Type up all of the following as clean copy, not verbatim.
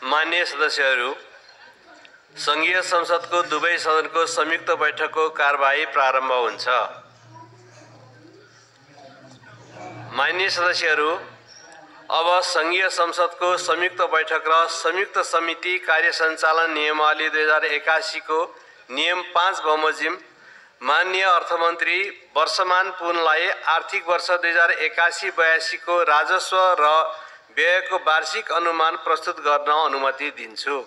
मान्य सदस्यहरू, संघीय संसदको दुवै सदनको संयुक्त बैठकको कारबाही प्रारम्भ हुन्छ। मान्य सदस्यहरू, अब संघीय संसदको संयुक्त बैठक र संयुक्त समिति कार्य सञ्चालन नियमावली 2081 को नियम 5 बमोजिम माननीय अर्थमन्त्री वर्षमान पुनलाई आर्थिक वर्ष 2081-82 को राजस्व र व्ययको वार्षिक अनुमान प्रस्तुत गर्न अनुमति दिन्छु।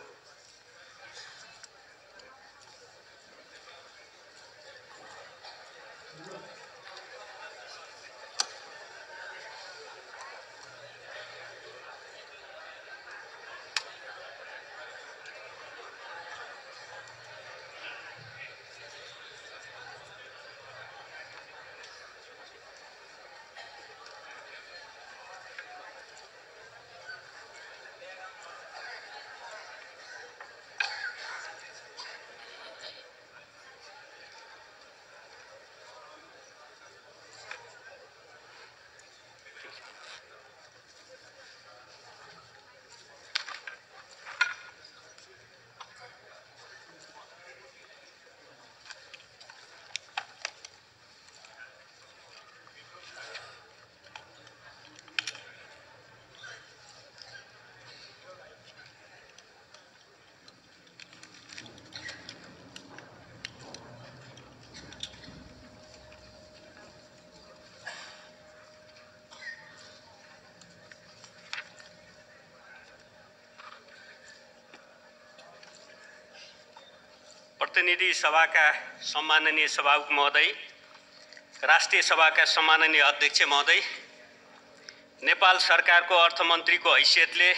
प्रतिनिधि सभाका सम्माननीय सभामुख महोदय, राष्ट्रिय सभाका सम्माननीय अध्यक्ष महोदय, नेपाल सरकारको अर्थमन्त्रीको हैसियतले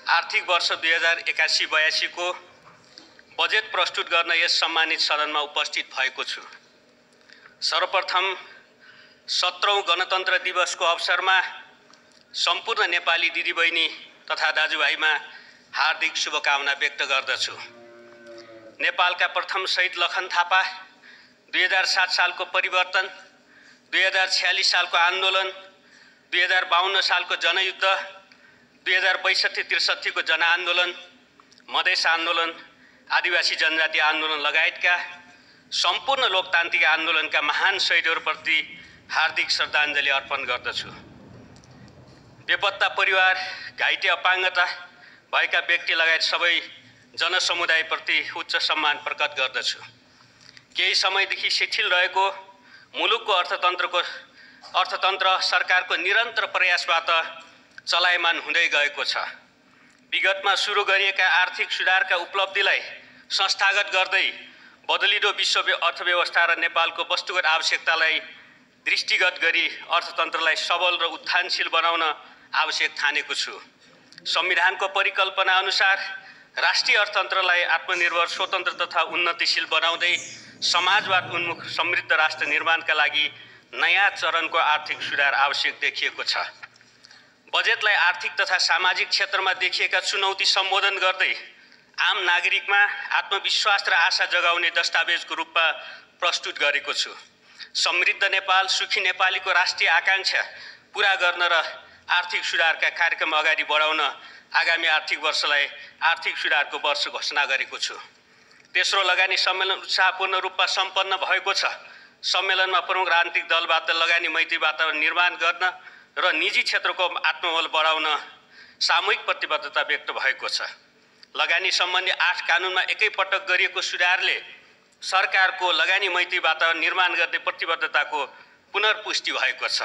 आर्थिक वर्ष 2081-82 को बजेट प्रस्तुत गर्न यस सम्मानित सदनमा उपस्थित भएको छु। सर्वप्रथम 17औं गणतन्त्र दिवसको अवसरमा सम्पूर्ण नेपाली दिदीबहिनी तथा दाजुभाइमा हार्दिक शुभकामना व्यक्त गर्दछु। नेपालका प्रथम शहीद लखन थापा, 2007 सालको परिवर्तन, 2046 सालको आन्दोलन, 2052 सालको जनयुद्ध, 2062-63 को जनआन्दोलन, मधेस आन्दोलन, आदिवासी जनजाति आन्दोलन लगायतका सम्पूर्ण लोकतान्त्रिक आन्दोलनका महान शहीदहरूप्रति हार्दिक श्रद्धाञ्जली अर्पण गर्दछु। बेपत्ता परिवार, घाइते अपाङ्गता भएका व्यक्ति लगायत सबै जनसमुदायप्रति उच्च सम्मान प्रकट गर्दछु। केही समयदेखि शिथिल रहेको मुलुकको अर्थतन्त्र सरकारको निरन्तर प्रयासबाट चलायमान हुँदै गएको छ। विगतमा सुरु गरिएका आर्थिक सुधारका उपलब्धिलाई संस्थागत गर्दै बदलिदो विश्व अर्थव्यवस्था र नेपालको वस्तुगत आवश्यकतालाई दृष्टिगत गरी अर्थतन्त्रलाई सबल र उत्थानशील बनाउन आवश्यक ठानेको छु। संविधानको परिकल्पना अनुसार राष्ट्रिय अर्थतन्त्रलाई आत्मनिर्भर, स्वतन्त्र तथा उन्नतिशील बनाउँदै समाजवाद उन्मुख समृद्ध राष्ट्र निर्माणका लागि नयाँ चरणको आर्थिक सुधार आवश्यक देखिएको छ। बजेटलाई आर्थिक तथा सामाजिक क्षेत्रमा देखिएका चुनौती सम्बोधन गर्दै आम नागरिकमा आत्मविश्वास र आशा जगाउने दस्तावेजको रूपमा प्रस्तुत गरेको छु। समृद्ध नेपाल, सुखी नेपालीको राष्ट्रिय आकांक्षा पूरा गर्न र आर्थिक सुधारका कार्यक्रम अगाडि बढाउन आगामी आर्थिक वर्षलाई आर्थिक सुधारको वर्ष घोषणा गरेको छु। तेस्रो लगानी सम्मेलन उत्साहपूर्ण रूपमा सम्पन्न भएको छ। सम्मेलनमा प्रमुख राजनीतिक दलबाट लगानी मैत्री वातावरण निर्माण गर्न र निजी क्षेत्रको आत्मबल बढाउन सामूहिक प्रतिबद्धता व्यक्त भएको छ। लगानी सम्बन्धी 8 कानुनमा एकैपटक गरिएको सुधारले सरकारको लगानी मैत्री वातावरण निर्माण गर्ने प्रतिबद्धताको पुनर्पुष्टि भएको छ।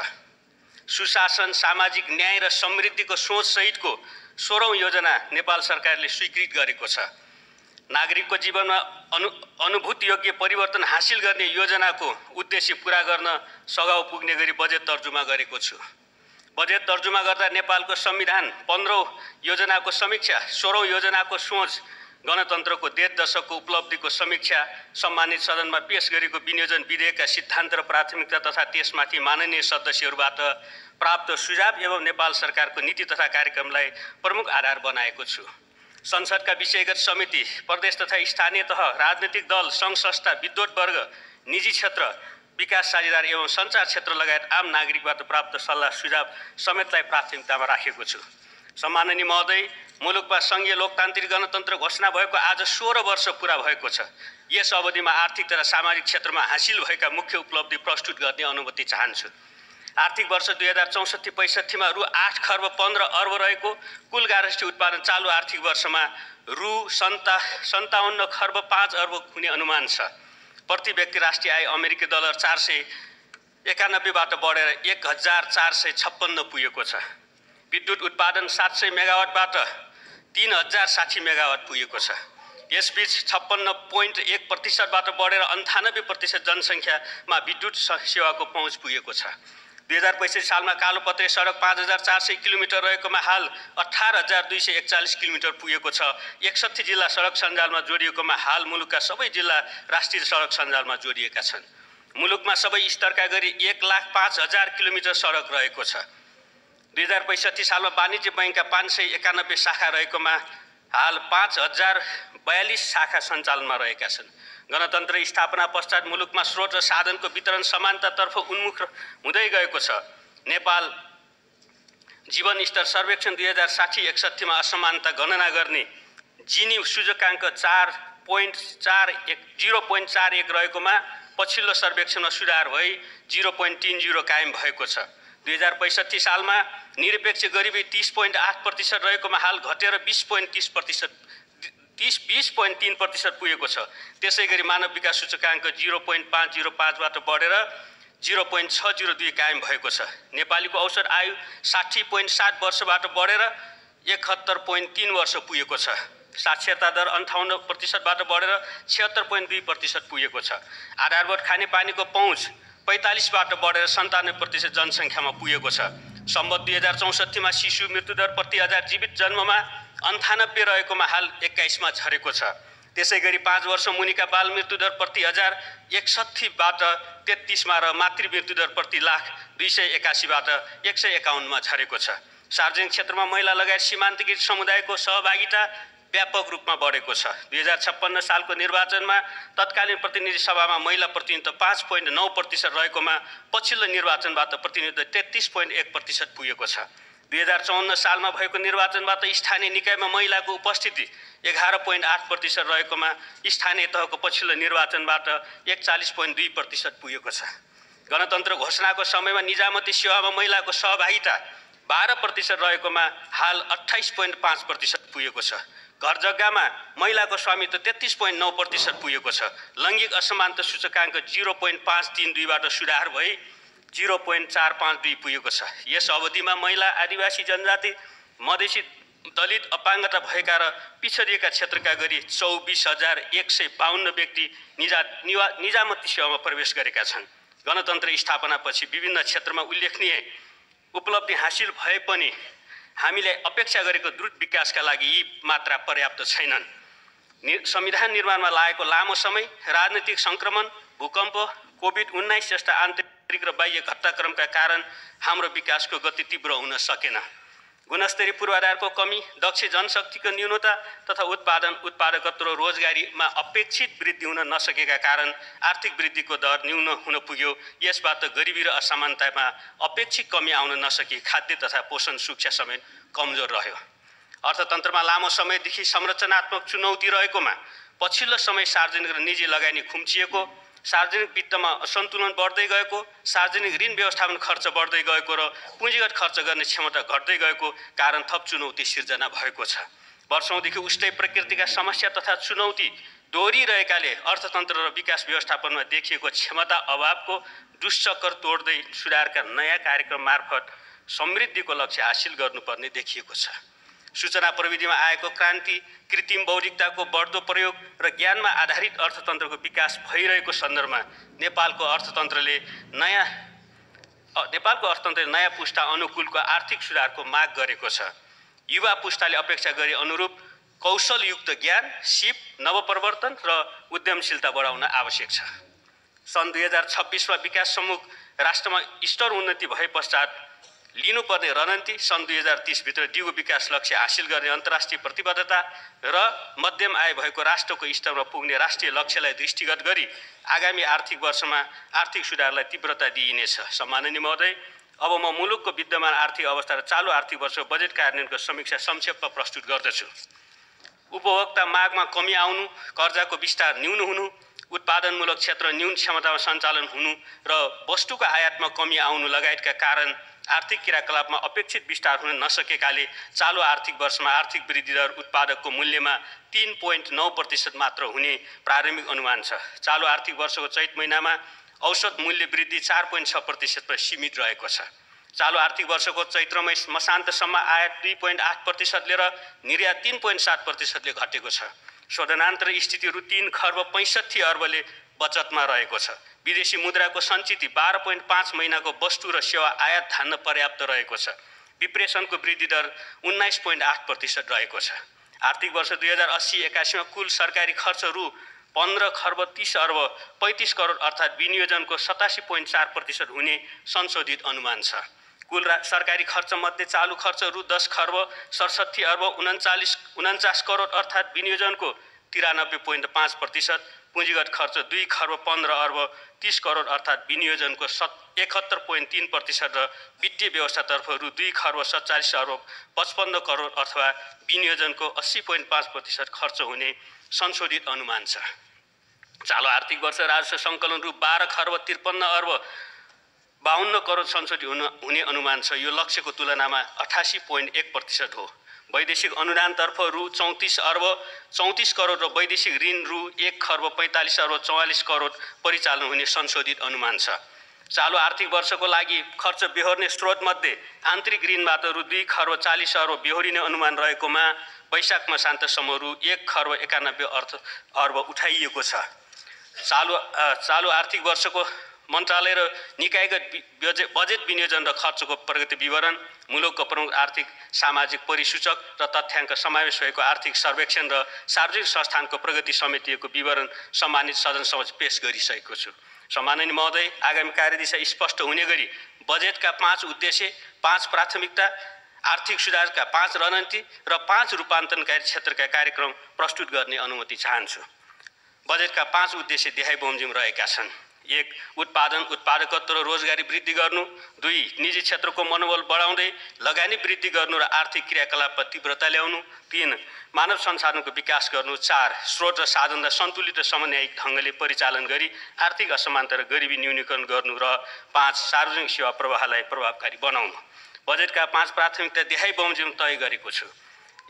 सुशासन, सामाजिक न्याय र समृद्धिको सोच सहितको 16औं योजना नेपाल सरकारले स्वीकृत गरेको छ। नागरिकको जीवनमा अनुभूतियोग्य परिवर्तन हासिल गर्ने योजनाको उद्देश्य पूरा गर्न सघाउ पुग्ने गरी बजेट तर्जुमा गरेको छु। बजेट तर्जुमा गर्दा नेपालको संविधान 15औं योजनाको समीक्षा, 16औं योजनाको सोच, गणतन्त्रको 1.5 दशकको उपलब्धिको समीक्षा, सम्मानित सदनमा पेश गरेको विनियोजन विधेयकका सिद्धान्त र प्राथमिकता तथा त्यसमाथि माननीय सदस्यहरूबाट प्राप्त सुझाव एवं नेपाल सरकारको नीति तथा कार्यक्रमलाई प्रमुख आधार बनाएको छु। संसदका विषयगत समिति, प्रदेश तथा स्थानीय तह, राजनीतिक दल, सङ्घ संस्था, विद्वत वर्ग, निजी क्षेत्र, विकास साझेदार एवं सञ्चार क्षेत्र लगायत आम नागरिकबाट प्राप्त सल्लाह सुझाव समेतलाई प्राथमिकतामा राखेको छु। सम्माननीय महोदय, मुलुकमा सङ्घीय लोकतान्त्रिक गणतन्त्र घोषणा भएको आज 16 वर्ष पुरा भएको छ। यस अवधिमा आर्थिक तथा सामाजिक क्षेत्रमा हासिल भएका मुख्य उपलब्धि प्रस्तुत गर्ने अनुमति चाहन्छु। आर्थिक वर्ष 2064-65 मा रु 8 खर्ब 15 अर्ब रहेको कुल गार्हस्थ्य उत्पादन चालु आर्थिक वर्षमा रु 57 खर्ब 5 अर्ब हुने अनुमान छ। प्रति व्यक्ति राष्ट्रिय आय अमेरिकी डलर 491 बाट बढेर 1456 पुगेको छ। विद्युत उत्पादन 700 मेगावाटबाट 3060 मेगावाट पुगेको छ। यसबीच 56.1% बाट बढेर 98% जनसङ्ख्यामा विद्युत सेवाको पहुँच पुगेको छ। 2065 सालमा कालोपत्रे सडक 5400 किलोमिटर रहेकोमा हाल 18241 किलोमिटर पुगेको छ। 61 जिल्ला सडक सञ्जालमा जोडिएकोमा हाल मुलुकका सबै जिल्ला राष्ट्रिय सडक सञ्जालमा जोडिएका छन्। मुलुकमा सबै स्तरका गरी 1,05,000 किलोमिटर सडक रहेको छ। 2065 सालमा वाणिज्य बैङ्कका 591 शाखा रहेकोमा हाल 5042 शाखा सञ्चालनमा रहेका छन्। गणतन्त्र स्थापना पश्चात मुलुकमा स्रोत र साधनको वितरण समानतातर्फ उन्मुख हुँदै गएको छ। नेपाल जीवन स्तर सर्वेक्षण 2060-61 मा असमानता गणना गर्ने जिनी सूचकाङ्क 0.41 रहेकोमा पछिल्लो सर्वेक्षणमा सुधार भई 0.30 कायम भएको छ। 2065 सालमा निरपेक्ष गरिबी 30.8% रहेकोमा हाल घटेर 20.3% पुगेको छ। त्यसै गरी मानव विकास सूचकाङ्क 0.505 बाट बढेर 0.602 कायम भएको छ। नेपालीको औसत आयु 60.7 वर्षबाट बढेर 71.3 वर्ष पुगेको छ। साक्षरता दर 58% बाट बढेर 76.2% पुगेको छ। आधारभूत खानेपानीको पहुँच 45 बाट बढेर 97% जनसङ्ख्यामा पुगेको छ। सम्वत 2064 मा शिशु मृत्युदर प्रति 1000 जीवित जन्ममा 98 रहेकोमा हाल 21 मा झरेको छ। त्यसै गरी 5 वर्ष मुनिका बाल मृत्युदर प्रति 1000 61 बाट 33 मा र मातृ मृत्युदर प्रति लाख 281 बाट 151 मा झरेको छ। सार्वजनिक क्षेत्रमा महिला लगायत सीमान्तकृत समुदायको सहभागिता व्यापक रूपमा बढेको छ। 2056 सालको निर्वाचनमा तत्कालीन प्रतिनिधि सभामा महिला प्रतिनिधित्व 5.9% रहेकोमा पछिल्लो निर्वाचनबाट प्रतिनिधित्व 33.1% पुगेको छ। 2054 सालमा भएको निर्वाचनबाट स्थानीय निकायमा महिलाको उपस्थिति 11.8% रहेकोमा स्थानीय तहको पछिल्लो निर्वाचनबाट 41.2% पुगेको छ। गणतन्त्र घोषणाको समयमा निजामती सेवामा महिलाको सहभागिता 12% रहेकोमा हाल 28.5% पुगेको छ। घर जग्गामा महिलाको स्वामित्व 33.9% पुगेको छ। लैङ्गिक असमानता सूचकाङ्क 0.532 बाट सुधार भई 0.452 पुगेको छ। यस अवधिमा महिला, आदिवासी जनजाति, मधेसी, दलित, अपाङ्गता भएका र पिछडिएका क्षेत्रका गरी 24,152 व्यक्ति निजामती सेवामा प्रवेश गरेका छन्। गणतन्त्र स्थापनापछि विभिन्न क्षेत्रमा उल्लेखनीय उपलब्धि हासिल भए पनि हामीले अपेक्षा गरेको द्रुत विकासका लागि यी मात्रा पर्याप्त छैनन्। संविधान निर्माणमा लागेको लामो समय, राजनीतिक सङ्क्रमण, भूकम्प, कोभिड-19 जस्ता आन्तरिक र बाह्य घटनाक्रमका कारण हाम्रो विकासको गति तीव्र हुन सकेन। गुणस्तरीय पूर्वाधारको कमी, दक्ष जनशक्तिको न्यूनता तथा उत्पादकत्व र रोजगारीमा अपेक्षित वृद्धि हुन नसकेका कारण आर्थिक वृद्धिको दर न्यून हुन पुग्यो। यसबाट गरिबी र असमानतामा अपेक्षित कमी आउन नसकी खाद्य तथा पोषण सुरक्षा समेत कमजोर रह्यो। अर्थतन्त्रमा लामो समयदेखि संरचनात्मक चुनौती रहेकोमा पछिल्लो समय सार्वजनिक र निजी लगानी खुम्चिएको, सार्वजनिक वित्तमा असन्तुलन बढ्दै गएको, सार्वजनिक ऋण व्यवस्थापन खर्च बढ्दै गएको र पुँजीगत खर्च गर्ने क्षमता घट्दै गएको कारण थप चुनौती सिर्जना भएको छ। वर्षौँदेखि उस्तै प्रकृतिका समस्या तथा चुनौती दोहोरिरहेकाले अर्थतन्त्र र विकास व्यवस्थापनमा देखिएको क्षमता अभावको दुष्चक्र तोड्दै सुधारका नयाँ कार्यक्रम मार्फत समृद्धिको लक्ष्य हासिल गर्नुपर्ने देखिएको छ। सूचना प्रविधिमा आएको क्रान्ति, कृत्रिम बौद्धिकताको बढ्दो प्रयोग र ज्ञानमा आधारित अर्थतन्त्रको विकास भइरहेको सन्दर्भमा नेपालको अर्थतन्त्रले नयाँ पुस्ता अनुकूलको आर्थिक सुधारको माग गरेको छ। युवा पुस्ताले अपेक्षा गरे अनुरूप कौशलयुक्त ज्ञान, सिप, नवप्रवर्तन र उद्यमशीलता बढाउन आवश्यक छ। सन् 2026 मा विकास सम्मुख राष्ट्रमा स्तर उन्नति भए पश्चात लिनुपर्ने रणनीति सन् 2030 भित्र दिगो विकास लक्ष्य हासिल गर्ने अन्तर्राष्ट्रिय प्रतिबद्धता र मध्यम आय भएको राष्ट्रको स्तरमा पुग्ने राष्ट्रिय लक्ष्यलाई दृष्टिगत गरी आगामी आर्थिक वर्षमा आर्थिक सुधारलाई तीव्रता दिइनेछ। सम्माननीय महोदय, अब म मुलुकको विद्यमान आर्थिक अवस्था र चालु आर्थिक वर्षको बजेट कार्यान्वयनको समीक्षा संक्षेपमा प्रस्तुत गर्दछु। उपभोक्ता मागमा कमी आउनु, कर्जाको विस्तार न्यून हुनु, उत्पादनमूलक क्षेत्र न्यून क्षमतामा सञ्चालन हुनु र वस्तुको आयातमा कमी आउनु लगायतका कारण आर्थिक क्रियाकलापमा अपेक्षित विस्तार हुन नसकेकाले चालु आर्थिक वर्षमा आर्थिक वृद्धि दर उत्पादकको मूल्यमा 3.9% मात्र हुने प्रारम्भिक अनुमान छ। चालु आर्थिक वर्षको चैत महिनामा औसत मूल्य वृद्धि 4.6% सीमित रहेको छ। चालु आर्थिक वर्षको चैत्र मसान्तसम्म आयात 2.8% र निर्यात 3.7%ले घटेको छ। शोधनान्तर स्थिति रु 3 खर्ब 65 अर्बले बचतमा रहेको छ। विदेशी मुद्राको सञ्चित 12.5 महिनाको वस्तु र सेवा आयात धान्न पर्याप्त रहेको छ। विप्रेषणको वृद्धि दर 19.8% रहेको छ। आर्थिक वर्ष 2080-81 मा कुल सरकारी खर्च रु 15 खर्ब 30 अर्ब 35 करोड अर्थात् विनियोजनको 87.4% हुने संशोधित अनुमान छ। कुल सरकारी खर्च मध्ये चालु खर्च रु 10 खर्ब 67 अर्ब 39 करोड अर्थात् विनियोजनको 93.5%, पुँजीगत खर्च 2 खर्ब 15 अर्ब 30 करोड अर्थात् विनियोजनको 71.3% र वित्तीय व्यवस्थातर्फ रु 2 खर्ब 47 अर्ब 55 करोड अथवा विनियोजनको 80.5% खर्च हुने संशोधित अनुमान छ। चालु आर्थिक वर्ष राजस्व सङ्कलन रु 12 खर्ब 53 अर्ब 52 करोड संशोधित हुने अनुमान छ। यो लक्ष्यको तुलनामा 88.1% हो। वैदेशिक अनुदानतर्फ रु 34 अर्ब 34 करोड र वैदेशिक ऋण रु 1 खर्ब 45 अर्ब 44 करोड परिचालन हुने संशोधित अनुमान छ। चालु आर्थिक वर्षको लागि खर्च बेहोर्ने स्रोतमध्ये आन्तरिक ऋणबाट रु 2 खर्ब 40 अर्ब बेहोरिने अनुमान रहेकोमा वैशाख मसान्तसम्म रु 1 खर्ब 91 अर्ब उठाइएको छ। चालु आर्थिक वर्षको मन्त्रालय र निकायगत बजेट विनियोजन र खर्चको प्रगति विवरण, मुलुकको प्रमुख आर्थिक सामाजिक परिसूचक र तथ्याङ्क समावेश भएको आर्थिक सर्वेक्षण र सार्वजनिक संस्थानको प्रगति समितिको विवरण सम्मानित सदन समक्ष पेश गरिसकेको छु। सम्माननीय महोदय, आगामी कार्यदिशा स्पष्ट हुने गरी बजेटका 5 उद्देश्य, 5 प्राथमिकता, आर्थिक सुधारका 5 रणनीति र 5 रूपान्तरणकारी क्षेत्रका कार्यक्रम प्रस्तुत गर्ने अनुमति चाहन्छु। बजेटका 5 उद्देश्य देखाइ बमोजिम रहेका छन्। 1. उत्पादन उत्पादकत्व र रोजगारी वृद्धि गर्नु। 2. निजी क्षेत्रको मनोबल बढाउँदै लगानी वृद्धि गर्नु र आर्थिक क्रियाकलापमा तीव्रता ल्याउनु। 3. मानव संसाधनको विकास गर्नु। 4. स्रोत र साधनलाई सन्तुलित र समन्वयित ढङ्गले परिचालन गरी आर्थिक असमानता र गरिबी न्यूनीकरण गर्नु र 5. सार्वजनिक सेवा प्रवाहलाई प्रभावकारी बनाउनु। बजेटका 5 प्राथमिकता देखाइ बमोजिम तय गरेको छु।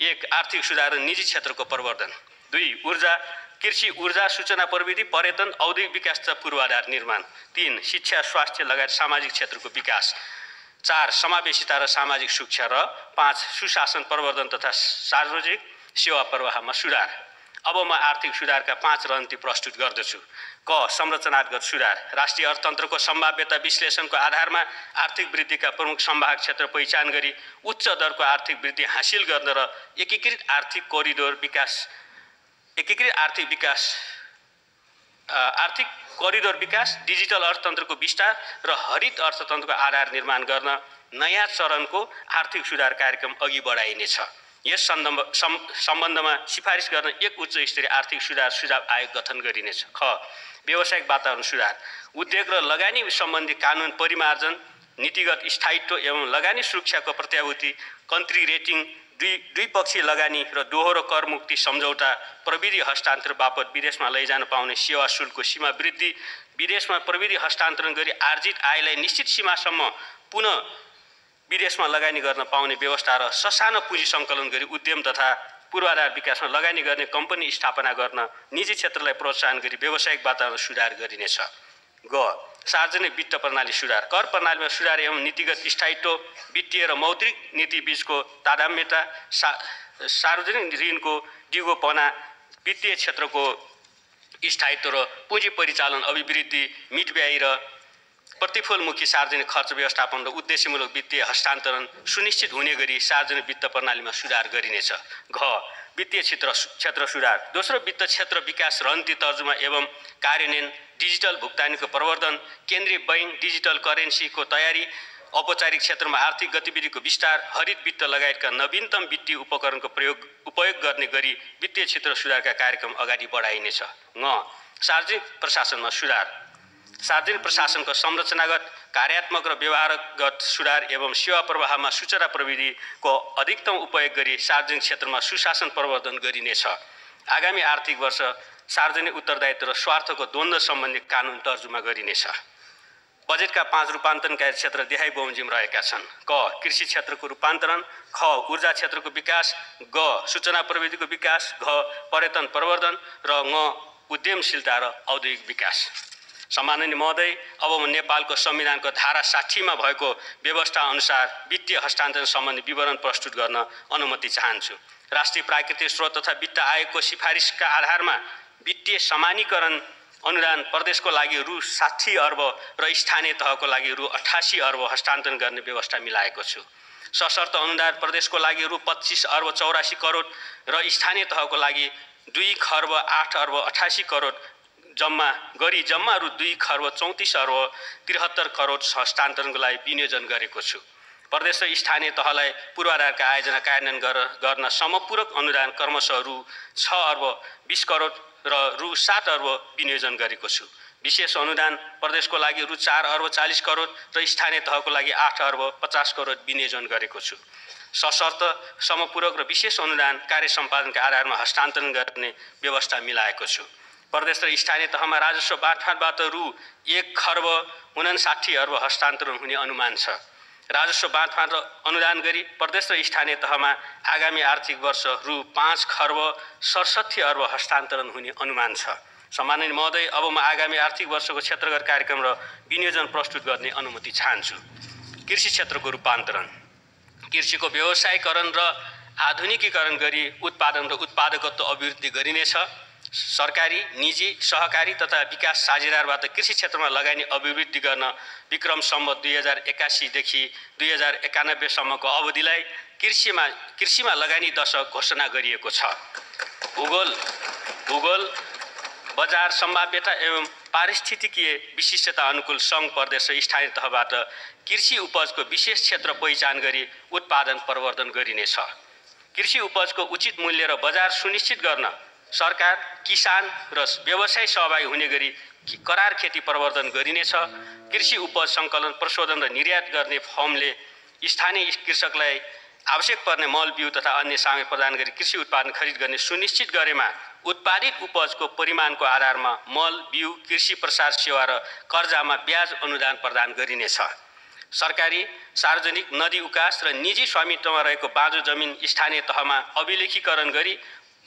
1. आर्थिक सुधार र निजी क्षेत्रको प्रवर्धन। 2. ऊर्जा, कृषि, ऊर्जा, सूचना प्रविधि, पर्यटन, औद्योगिक विकास तथा पूर्वाधार निर्माण। 3. शिक्षा, स्वास्थ्य लगायत सामाजिक क्षेत्रको विकास। 4. समावेशिता र सामाजिक सुरक्षा र 5. सुशासन प्रवर्धन तथा सार्वजनिक सेवा प्रवाहमा सुधार। अब म आर्थिक सुधारका 5 रणनीति प्रस्तुत गर्दछु। क. संरचनागत सुधार। राष्ट्रिय अर्थतन्त्रको सम्भाव्यता विश्लेषणको आधारमा आर्थिक वृद्धिका प्रमुख सम्भावक क्षेत्र पहिचान गरी उच्च दरको आर्थिक वृद्धि हासिल गर्न र एकीकृत आर्थिक करिडोर विकास, डिजिटल अर्थतन्त्रको विस्तार र हरित अर्थतन्त्रको आधार निर्माण गर्न नयाँ चरणको आर्थिक सुधार कार्यक्रम अघि बढाइनेछ। यस सम्बन्धमा सिफारिस गर्न एक उच्च स्तरीय आर्थिक सुधार सुझाव आयोग गठन गरिनेछ। ख. व्यावसायिक वातावरण सुधार। उद्योग र लगानी सम्बन्धी कानुन परिमार्जन, नीतिगत स्थायित्व एवं लगानी सुरक्षाको प्रत्याभूति, कन्ट्री रेटिङ, द्विपक्षीय लगानी र दोहोरो कर मुक्ति सम्झौता, प्रविधि हस्तान्तरण बापत विदेशमा लैजान पाउने सेवा शुल्कको सीमा वृद्धि, विदेशमा प्रविधि हस्तान्तरण गरी आर्जित आयलाई निश्चित सीमासम्म पुनः विदेशमा लगानी गर्न पाउने व्यवस्था र ससानो पुँजी सङ्कलन गरी उद्यम तथा पूर्वाधार विकासमा लगानी गर्ने कम्पनी स्थापना गर्न निजी क्षेत्रलाई प्रोत्साहन गरी व्यावसायिक वातावरण सुधार गरिनेछ। ग. सार्वजनिक वित्त प्रणाली सुधार। कर प्रणालीमा सुधार एवं नीतिगत स्थायित्व, वित्तीय र मौद्रिक नीति बीचको तादात्म्यता, सार्वजनिक ऋणको डिगोपना, वित्तीय क्षेत्रको स्थायित्व र पुँजी परिचालन अभिवृद्धि, मितव्ययी र प्रतिफलमुखी सार्वजनिक खर्च व्यवस्थापन र उद्देश्यमूलक वित्तीय हस्तान्तरण सुनिश्चित हुने गरी सार्वजनिक वित्त प्रणालीमा सुधार गरिनेछ। घ. वित्तीय क्षेत्र सुधार। दोस्रो, वित्त क्षेत्र विकास रणनीति तर्जुमा एवं कार्यान्वयन, डिजिटल भुक्तानीको प्रवर्धन, केन्द्रीय बैंक, डिजिटल करेन्सीको तयारी, औपचारिक क्षेत्रमा आर्थिक गतिविधिको विस्तार, हरित वित्त लगायतका नवीनतम वित्तीय उपकरणको उपयोग गर्ने गरी वित्तीय क्षेत्र सुधारका कार्यक्रम अगाडि बढाइनेछ। ङ. सार्वजनिक प्रशासनमा सुधार। सार्वजनिक प्रशासनको संरचनागत कार्यात्मक र व्यवहारगत सुधार एवं सेवा प्रवाहमा सूचना प्रविधिको अधिकतम उपयोग गरी सार्वजनिक क्षेत्रमा सुशासन प्रवर्धन गरिनेछ। आगामी आर्थिक वर्ष सार्वजनिक उत्तरदायित्व र स्वार्थको द्वन्द्व सम्बन्धी कानुन तर्जुमा गरिनेछ। बजेटका 5 रूपान्तरणका क्षेत्र देखाइ बमोजिम रहेका छन्। क कृषि क्षेत्रको रूपान्तरण, ख ऊर्जा क्षेत्रको विकास, ग सूचना प्रविधिको विकास, घ पर्यटन प्रवर्धन र ङ उद्यमशीलता र औद्योगिक विकास। सम्माननीय महोदय, अब म नेपालको संविधानको धारा 60मा भएको व्यवस्था अनुसार वित्तीय हस्तान्तरण सम्बन्धी विवरण प्रस्तुत गर्न अनुमति चाहन्छु। राष्ट्रिय प्राकृतिक स्रोत तथा वित्त आयोगको सिफारिसका आधारमा वित्तीय समानीकरण अनुदान प्रदेशको लागि रु 60 अर्ब र स्थानीय तहको लागि रु 88 अर्ब हस्तान्तरण गर्ने व्यवस्था मिलाएको छु। सशर्त अनुदान प्रदेशको लागि रु 25 अर्ब 84 करोड र स्थानीय तहको लागि 2 खर्ब 8 अर्ब 88 करोड जम्मा रु 2 खर्ब 34 अर्ब 73 करोड हस्तान्तरणको लागि विनियोजन गरेको छु। प्रदेश र स्थानीय तहलाई पूर्वाधारका आयोजना कार्यान्वयन गर्न समपूरक अनुदान क्रमशः रु 6 अर्ब 20 करोड र रु 7 अर्ब विनियोजन गरेको छु। विशेष अनुदान प्रदेशको लागि रु 4 अर्ब 40 करोड र स्थानीय तहको लागि 8 अर्ब 50 करोड विनियोजन गरेको छु। सशर्त समपूरक र विशेष अनुदान कार्य सम्पादनका आधारमा हस्तान्तरण गर्ने व्यवस्था मिलाएको छु। प्रदेश र स्थानीय तहमा राजस्व बाँडफाँडबाट रु 1 खर्ब 59 अर्ब हस्तान्तरण हुने अनुमान छ। राजस्व बाँडफाँड अनुदान गरी प्रदेश र स्थानीय तहमा आगामी आर्थिक वर्ष रु 5 खर्ब 67 अर्ब हस्तान्तरण हुने अनुमान छ। सम्माननीय महोदय, अब म आगामी आर्थिक वर्षको क्षेत्रगत कार्यक्रम र विनियोजन प्रस्तुत गर्ने अनुमति चाहन्छु। कृषि क्षेत्रको रूपान्तरण, कृषिको व्यवसायीकरण र आधुनिकीकरण गरी उत्पादन र उत्पादकत्व अभिवृद्धि गरिनेछ। सरकारी, निजी, सहकारी तथा विकास साझेदारबाट कृषि क्षेत्रमा लगानी अभिवृद्धि गर्न विक्रम सम्वत 2081 देखि 2091 सम्मको अवधिलाई कृषिमा लगानी दशक घोषणा गरिएको छ। भूगोल, बजार सम्भाव्यता एवं पारिस्थितिकीय विशिष्टता अनुकूल सङ्घ प्रदेश र स्थानीय तहबाट कृषि उपजको विशेष क्षेत्र पहिचान गरी उत्पादन प्रवर्धन गरिनेछ। कृषि उपजको उचित मूल्य र बजार सुनिश्चित गर्न सरकार, किसान र व्यवसाय सहभागी हुने गरी करार खेती प्रवर्धन गरिनेछ। कृषि उपज सङ्कलन, प्रशोधन र निर्यात गर्ने फर्मले स्थानीय कृषकलाई आवश्यक पर्ने मल बिउ तथा अन्य सामग्री प्रदान गरी कृषि उत्पादन खरिद गर्ने सुनिश्चित गरेमा उत्पादित उपजको परिमाणको आधारमा मल बिउ, कृषि प्रसार सेवा र कर्जामा ब्याज अनुदान प्रदान गरिनेछ। सरकारी, सार्वजनिक, नदी उकास र निजी स्वामित्वमा रहेको बाँझो जमिन स्थानीय तहमा अभिलेखीकरण गरी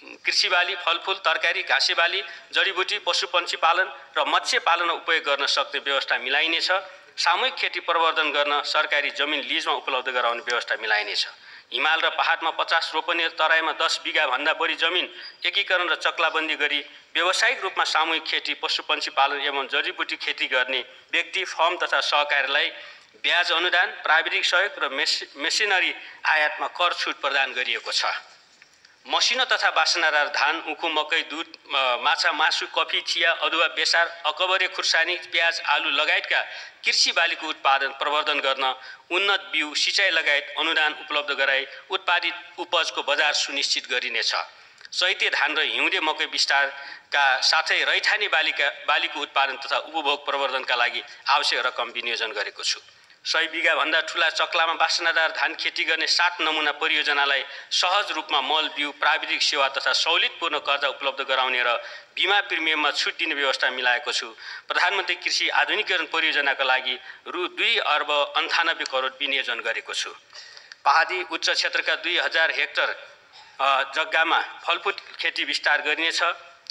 कृषि बाली, फलफुल, तरकारी, घाँसे बाली, जडीबुटी, पशुपन्छी पालन र मत्स्य पालनमा उपयोग गर्न सक्ने व्यवस्था मिलाइनेछ। सामूहिक खेती प्रवर्धन गर्न सरकारी जमिन लिजमा उपलब्ध गराउने व्यवस्था मिलाइनेछ। हिमाल र पहाडमा 50 रोपनी र तराईमा 10 बिघा भन्दा बढी जमिन एकीकरण र चक्लाबन्दी गरी व्यावसायिक रूपमा सामूहिक खेती, पशुपन्छी पालन एवं जडीबुटी खेती गर्ने व्यक्ति, फर्म तथा सहकारीलाई ब्याज अनुदान, प्राविधिक सहयोग र मेसिनरी आयातमा कर छुट प्रदान गरिएको छ। मसिनो तथा बासनादार धान, उखु, मकै, दुध, माछा, मासु, कफी, चिया, अदुवा, बेसार, अकबरे, खुर्सानी, प्याज, आलु लगायतका कृषि बालीको उत्पादन प्रवर्धन गर्न उन्नत बिउ, सिँचाइ लगायत अनुदान उपलब्ध गराई उत्पादित उपजको बजार सुनिश्चित गरिनेछ। चैते धान र हिउँदे मकै विस्तारका साथै रैथाने बालीको उत्पादन तथा उपभोग प्रवर्धनका लागि आवश्यक रकम विनियोजन गरेको छु। 100 बिघा भन्दा ठुला चक्लामा बासनादार धान खेती गर्ने 7 नमुना परियोजनालाई सहज रूपमा मल बिउ, प्राविधिक सेवा तथा सहुलियतपूर्ण कर्जा उपलब्ध गराउने र बिमा प्रिमियममा छुट दिने व्यवस्था मिलाएको छु। प्रधानमन्त्री कृषि आधुनिकीकरण परियोजनाका लागि रु 2 अर्ब 98 करोड विनियोजन गरेको छु। पहाडी उच्च क्षेत्रका 2000 हेक्टर जग्गामा फलफुल खेती विस्तार गरिनेछ।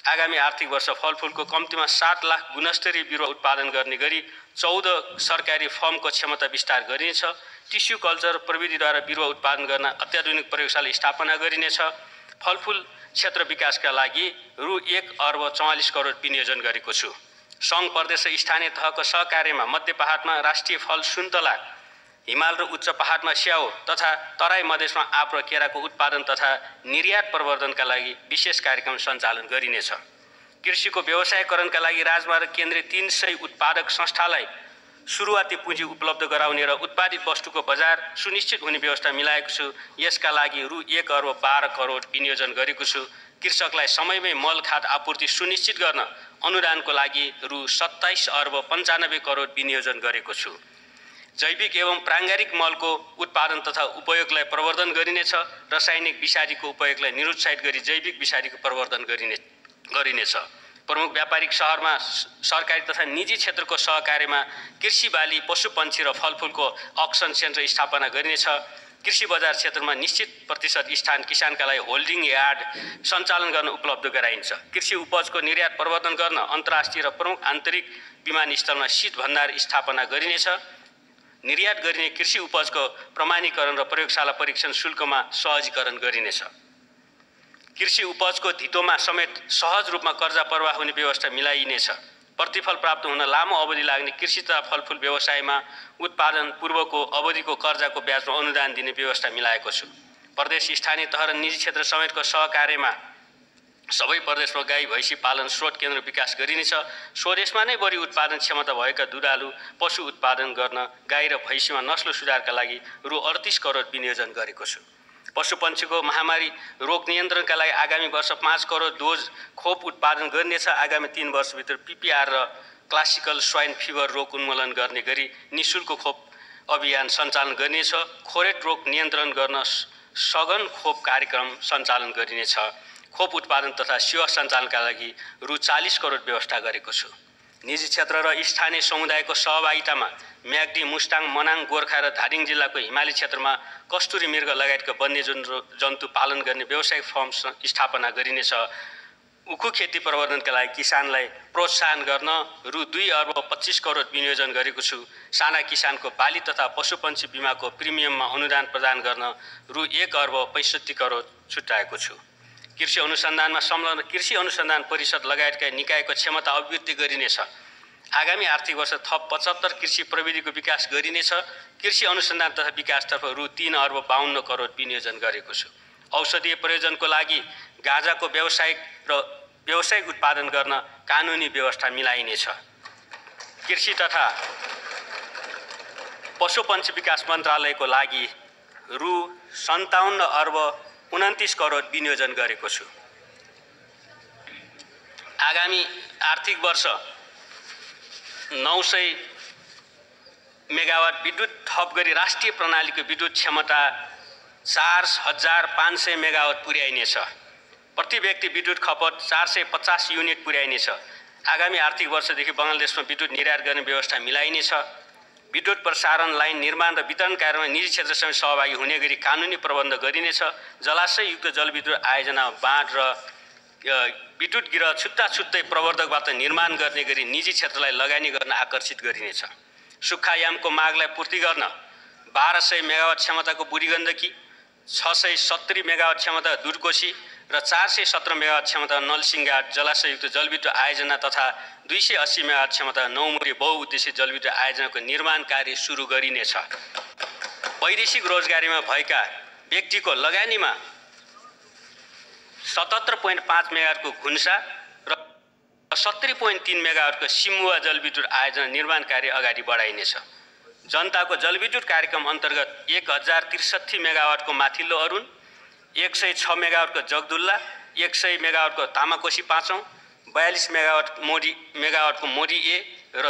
आगामी आर्थिक वर्ष फलफुलको कम्तीमा 7 लाख गुणस्तरीय बिरुवा उत्पादन गर्ने गरी 14 सरकारी फर्मको क्षमता विस्तार गरिनेछ। टिस्यु कल्चर प्रविधिद्वारा बिरुवा उत्पादन गर्न अत्याधुनिक प्रयोगशाला स्थापना गरिनेछ। फलफुल क्षेत्र विकासका लागि रु 1 अर्ब 44 करोड विनियोजन गरेको छु। सङ्घ, प्रदेश र स्थानीय तहको सहकार्यमा मध्य पहाडमा राष्ट्रिय फल सुन्तला, हिमाल र उच्च पहाडमा स्याउ तथा तराई मधेसमा आँप र केराको उत्पादन तथा निर्यात प्रवर्धनका लागि विशेष कार्यक्रम सञ्चालन गरिनेछ। कृषिको व्यवसायीकरणका लागि राजमार्ग केन्द्रीय 300 उत्पादक संस्थालाई सुरुवाती पुँजी उपलब्ध गराउने र उत्पादित वस्तुको बजार सुनिश्चित हुने व्यवस्था मिलाएको छु। यसका लागि रु 1 अर्ब 12 करोड विनियोजन गरेको छु। कृषकलाई समयमै मल खाद आपूर्ति सुनिश्चित गर्न अनुदानको लागि रु 27 अर्ब 95 करोड विनियोजन गरेको छु। जैविक एवं प्राङ्गारिक मलको उत्पादन तथा उपयोगलाई प्रवर्धन गरिनेछ। रासायनिक विषादीको उपयोगलाई निरुत्साहित गरी जैविक विषादीको प्रवर्धन गरिनेछ। प्रमुख व्यापारिक शहरमा सरकारी तथा निजी क्षेत्रको सहकार्यमा कृषि बाली, पशुपन्छी र फलफुलको अक्सन सेन्टर स्थापना गरिनेछ। कृषि बजार क्षेत्रमा निश्चित प्रतिशत स्थान किसानका लागि होल्डिङ यार्ड सञ्चालन गर्न उपलब्ध गराइन्छ। कृषि उपजको निर्यात प्रवर्धन गर्न अन्तर्राष्ट्रिय र प्रमुख आन्तरिक विमानस्थलमा शीत भण्डार स्थापना गरिनेछ। निर्यात गरिने कृषि उपजको प्रमाणीकरण र प्रयोगशाला परीक्षण शुल्कमा सहजीकरण गरिनेछ। कृषि उपजको धितोमा समेत सहज रूपमा कर्जा प्रवाह हुने व्यवस्था मिलाइनेछ। प्रतिफल प्राप्त हुन लामो अवधि लाग्ने कृषि तथा फलफुल व्यवसायमा उत्पादन पूर्वको अवधिको कर्जाको ब्याजमा अनुदान दिने व्यवस्था मिलाएको छु। प्रदेश, स्थानीय तह र निजी क्षेत्र समेतको सहकार्यमा सबै प्रदेशमा गाई भैँसी पालन स्रोत केन्द्र विकास गरिनेछ। स्वदेशमा नै बढी उत्पादन क्षमता भएका दुधालु पशु उत्पादन गर्न गाई र भैँसीमा नस्ल सुधारका लागि रु 38 करोड विनियोजन गरेको छु। पशुपन्छीको महामारी रोग नियन्त्रणका लागि आगामी वर्ष 5 करोड डोज खोप उत्पादन गरिनेछ। आगामी 3 वर्षभित्र PPR र क्लासिकल स्वाइन फिभर रोग उन्मूलन गर्ने गरी निःशुल्क खोप अभियान सञ्चालन गरिनेछ। खोरेट रोग नियन्त्रण गर्न सघन खोप कार्यक्रम सञ्चालन गरिनेछ। खोप उत्पादन तथा सेवा सञ्चालनका लागि रु 40 करोड व्यवस्था गरेको छु। निजी क्षेत्र र स्थानीय समुदायको सहभागितामा म्याग्दी, मुस्ताङ, मनाङ, गोर्खा र धादिङ जिल्लाको हिमाली क्षेत्रमा कस्तुरी मृग लगायतका वन्यजन्तु पालन गर्ने व्यावसायिक फर्म स्थापना गरिनेछ। उखु खेती प्रवर्धनका लागि किसानलाई प्रोत्साहन गर्न रु 2 अर्ब 25 करोड विनियोजन गरेको छु। साना किसानको बाली तथा पशुपन्छी बिमाको प्रिमियममा अनुदान प्रदान गर्न रु 1 अर्ब 65 करोड छुट्याएको छु। कृषि अनुसन्धानमा संलग्न कृषि अनुसन्धान परिषद लगायतका निकायको क्षमता अभिवृद्धि गरिनेछ। आगामी आर्थिक वर्ष थप 75 कृषि प्रविधिको विकास गरिनेछ। कृषि अनुसन्धान तथा विकासतर्फ रु 3 अर्ब 52 करोड विनियोजन गरेको छु। औषधीय प्रयोजनको लागि गाँजाको व्यावसायिक उत्पादन गर्न कानुनी व्यवस्था मिलाइनेछ। कृषि तथा पशुपन्छी विकास मन्त्रालयको लागि रु 57 अर्ब 29 करोड विनियोजन गरेको छु। आगामी आर्थिक वर्ष 900 मेगावाट विद्युत थप गरी राष्ट्रिय प्रणालीको विद्युत क्षमता 4500 मेगावाट पुर्याइनेछ। प्रति व्यक्ति विद्युत खपत 450 युनिट पुर्याइनेछ। आगामी आर्थिक वर्षदेखि बङ्गलादेशमा विद्युत निर्यात गर्ने व्यवस्था मिलाइनेछ। विद्युत प्रसारण लाइन निर्माण र वितरण कार्यमा निजी क्षेत्रसँग सहभागी हुने गरी कानुनी प्रबन्ध गरिनेछ। जलाशययुक्त जलविद्युत आयोजना बाँध र विद्युत गृह छुट्टै प्रवर्धकबाट निर्माण गर्ने गरी निजी क्षेत्रलाई लगानी गर्न आकर्षित गरिनेछ। सुक्खायामको मागलाई पूर्ति गर्न 1200 मेगावाट क्षमताको बुढीगण्डकी, 670 मेगावाट क्षमता दुधकोशी र 417 मेगावाट क्षमता नलसिंहघाट जलाशययुक्त जलविद्युत आयोजना तथा 280 मेगावाट क्षमता नौमुरे बहुउद्देश्य जलविद्युत आयोजनाको निर्माण कार्य सुरु गरिनेछ। वैदेशिक रोजगारीमा भएका व्यक्तिको लगानीमा 77.5 मेगावाटको घुन्सा र 70.3 मेगावाटको सिमुवा जलविद्युत आयोजना निर्माण कार्य अगाडि बढाइनेछ। जनताको जलविद्युत कार्यक्रम अन्तर्गत 1063 मेगावाटको माथिल्लो अरुण, 106 मेगावाटको जगदुल्ला, 100 मेगावाटको तामाकोशी 5औं, 42 मेगावाटको मोडी ए र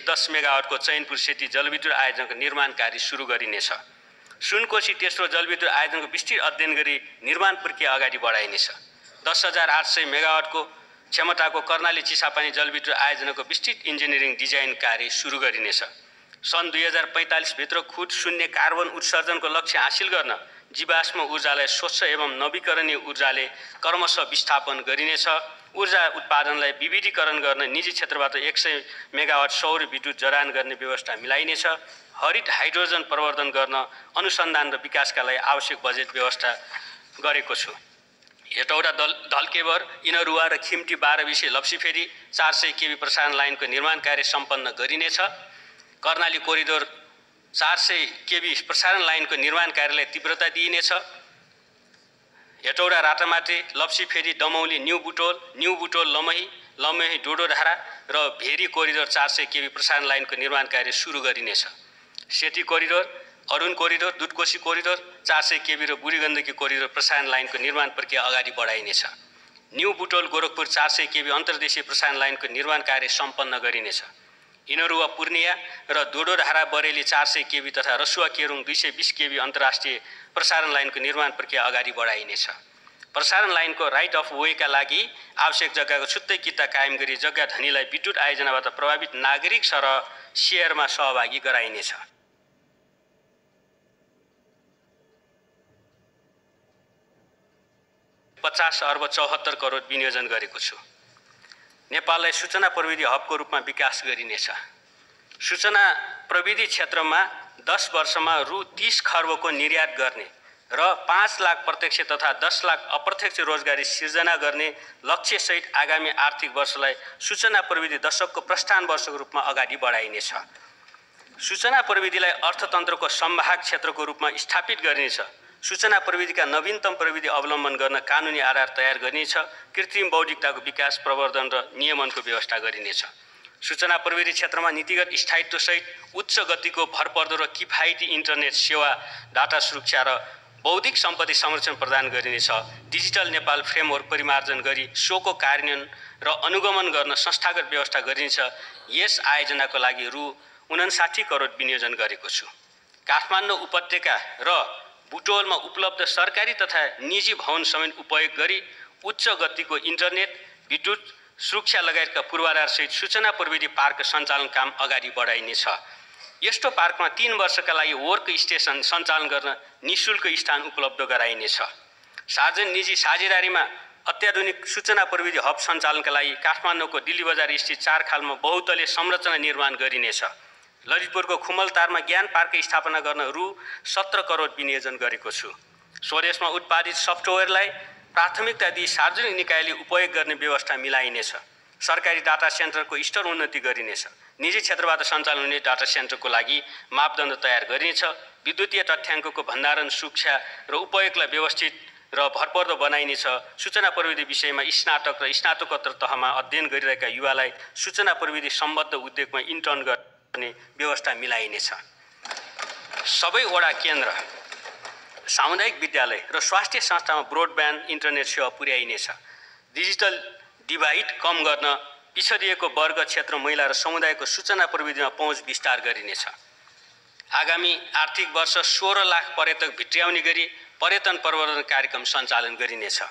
10 मेगावाटको चैनपुर सेती जलविद्युत आयोजनाको निर्माण कार्य सुरु गरिनेछ। सुनकोशी तेस्रो जलविद्युत आयोजनाको विस्तृत अध्ययन गरी निर्माण प्रक्रिया अगाडि बढाइनेछ। 10,800 मेगावाटको क्षमताको कर्णाली चिसापानी जलविद्युत आयोजनाको विस्तृत इन्जिनियरिङ डिजाइन कार्य सुरु गरिनेछ। सन् 2045 भित्र खुद शून्य कार्बन उत्सर्जनको लक्ष्य हासिल गर्न जीवाश्म ऊर्जालाई स्वच्छ एवं नवीकरणीय ऊर्जाले क्रमशः विस्थापन गरिनेछ। ऊर्जा उत्पादनलाई विविधीकरण गर्न निजी क्षेत्रबाट 100 मेगावाट सौर विद्युत जडान गर्ने व्यवस्था मिलाइनेछ। हरित हाइड्रोजन प्रवर्धन गर्न अनुसन्धान र विकासका लागि आवश्यक बजेट व्यवस्था गरेको छु। हेटौडा धल्केबर, इनरुवा र खिम्टी 12 विषय लप्सीफेरी 400 केबी प्रसारण लाइनको निर्माण कार्य सम्पन्न गरिनेछ। कर्णाली कोरिडोर 400 केबी प्रसारण लाइनको निर्माण कार्यलाई तीव्रता दिइनेछ। हेटौडा राटामाटे, लप्सीफेरी, दमौली, न्यू बुटोल लमही डोडोधारा र भेरी कोरिडोर 400 केबी प्रसारण लाइनको निर्माण कार्य सुरु गरिनेछ। Seti corridor, Arun corridor, Dudhkoshi corridor 400 KB र बुढीगण्डकी कोरिडोर प्रसारण लाइनको निर्माण प्रक्रिया अगाडि बढाइनेछ। न्यू बुटोल गोरखपुर 400 केबी अन्तर्देशीय प्रसारण लाइनको निर्माण कार्य सम्पन्न गरिनेछ। इनरुवा पूर्णिया र दोडोधारा बरेली 400 केबी तथा रसुवा केरुङ 220 केबी अन्तर्राष्ट्रिय प्रसारण लाइनको निर्माण प्रक्रिया अगाडि बढाइनेछ। प्रसारण लाइनको राइट अफ वेका लागि आवश्यक जग्गाको छुट्टै किता कायम गरी जग्गा धनीलाई विद्युत आयोजनाबाट प्रभावित नागरिक सरह सेयरमा सहभागी गराइनेछ। ₹50 अर्ब 74 करोड विनियोजन गरेको छु। नेपाललाई सूचना प्रविधि हबको रूपमा विकास गरिनेछ। सूचना प्रविधि क्षेत्रमा 10 वर्षमा ₹30 खर्बको निर्यात गर्ने र 5 लाख प्रत्यक्ष तथा 10 लाख अप्रत्यक्ष रोजगारी सिर्जना गर्ने लक्ष्यसहित आगामी आर्थिक वर्षलाई सूचना प्रविधि दशकको प्रस्थान वर्षको रूपमा अगाडि बढाइनेछ। सूचना प्रविधिलाई अर्थतन्त्रको संवाहक क्षेत्रको रूपमा स्थापित गरिनेछ। सूचना प्रविधिका नवीनतम प्रविधि अवलम्बन गर्न कानुनी आधार तयार गरिनेछ। कृत्रिम बौद्धिकताको विकास, प्रवर्धन र नियमनको व्यवस्था गरिनेछ। सूचना प्रविधि क्षेत्रमा नीतिगत स्थायित्वसहित उच्च गतिको भरपर्दो र किफायती इन्टरनेट सेवा, डाटा सुरक्षा र बौद्धिक सम्पत्ति संरक्षण प्रदान गरिनेछ। डिजिटल नेपाल फ्रेमवर्क परिमार्जन गरी सोको कार्यान्वयन र अनुगमन गर्न संस्थागत व्यवस्था गरिनेछ। यस आयोजनाको लागि ₹59 करोड विनियोजन गरेको छु। काठमाडौँ उपत्यका र बुटोलमा उपलब्ध सरकारी तथा निजी भवन समेत उपयोग गरी उच्च गतिको इन्टरनेट, विद्युत सुरक्षा लगायतका पूर्वाधारसहित सूचना प्रविधि पार्क सञ्चालन काम अगाडि बढाइनेछ। यस्तो पार्कमा 3 वर्षका लागि वर्क स्टेसन सञ्चालन गर्न निःशुल्क स्थान उपलब्ध गराइनेछ। सार्वजनिक निजी साझेदारीमा अत्याधुनिक सूचना प्रविधि हब सञ्चालनका लागि काठमाडौँको दिल्ली बजार स्थित 4 खालमा बहुतले संरचना निर्माण गरिनेछ। ललितपुरको खुमलतारमा ज्ञान पार्क स्थापना गर्न ₹17 करोड विनियोजन गरेको छु। स्वदेशमा उत्पादित सफ्टवेयरलाई प्राथमिकता दिई सार्वजनिक निकायले उपयोग गर्ने व्यवस्था मिलाइनेछ। सरकारी डाटा सेन्टरको स्तर उन्नति गरिनेछ। निजी क्षेत्रबाट सञ्चालन हुने डाटा सेन्टरको लागि मापदण्ड तयार गरिनेछ। विद्युतीय तथ्याङ्कको भण्डारण, सुरक्षा र उपयोगलाई व्यवस्थित र भरपर्दो बनाइनेछ। सूचना प्रविधि विषयमा स्नातक र स्नातकोत्तर तहमा अध्ययन गरिरहेका युवालाई सूचना प्रविधि सम्बद्ध उद्योगमा इन्टर्न गर्ने व्यवस्था मिलाइनेछ। सबै वडा केन्द्र, सामुदायिक विद्यालय र स्वास्थ्य संस्थामा ब्रोडब्यान्ड इन्टरनेट सेवा पुर्याइनेछ। डिजिटल डिभाइड कम गर्न पिछडिएको वर्ग क्षेत्र, महिला र समुदायको सूचना प्रविधिमा पहुँच विस्तार गरिनेछ। आगामी आर्थिक वर्ष 16 लाख पर्यटक भित्र्याउने गरी पर्यटन प्रवर्धन कार्यक्रम सञ्चालन गरिनेछ।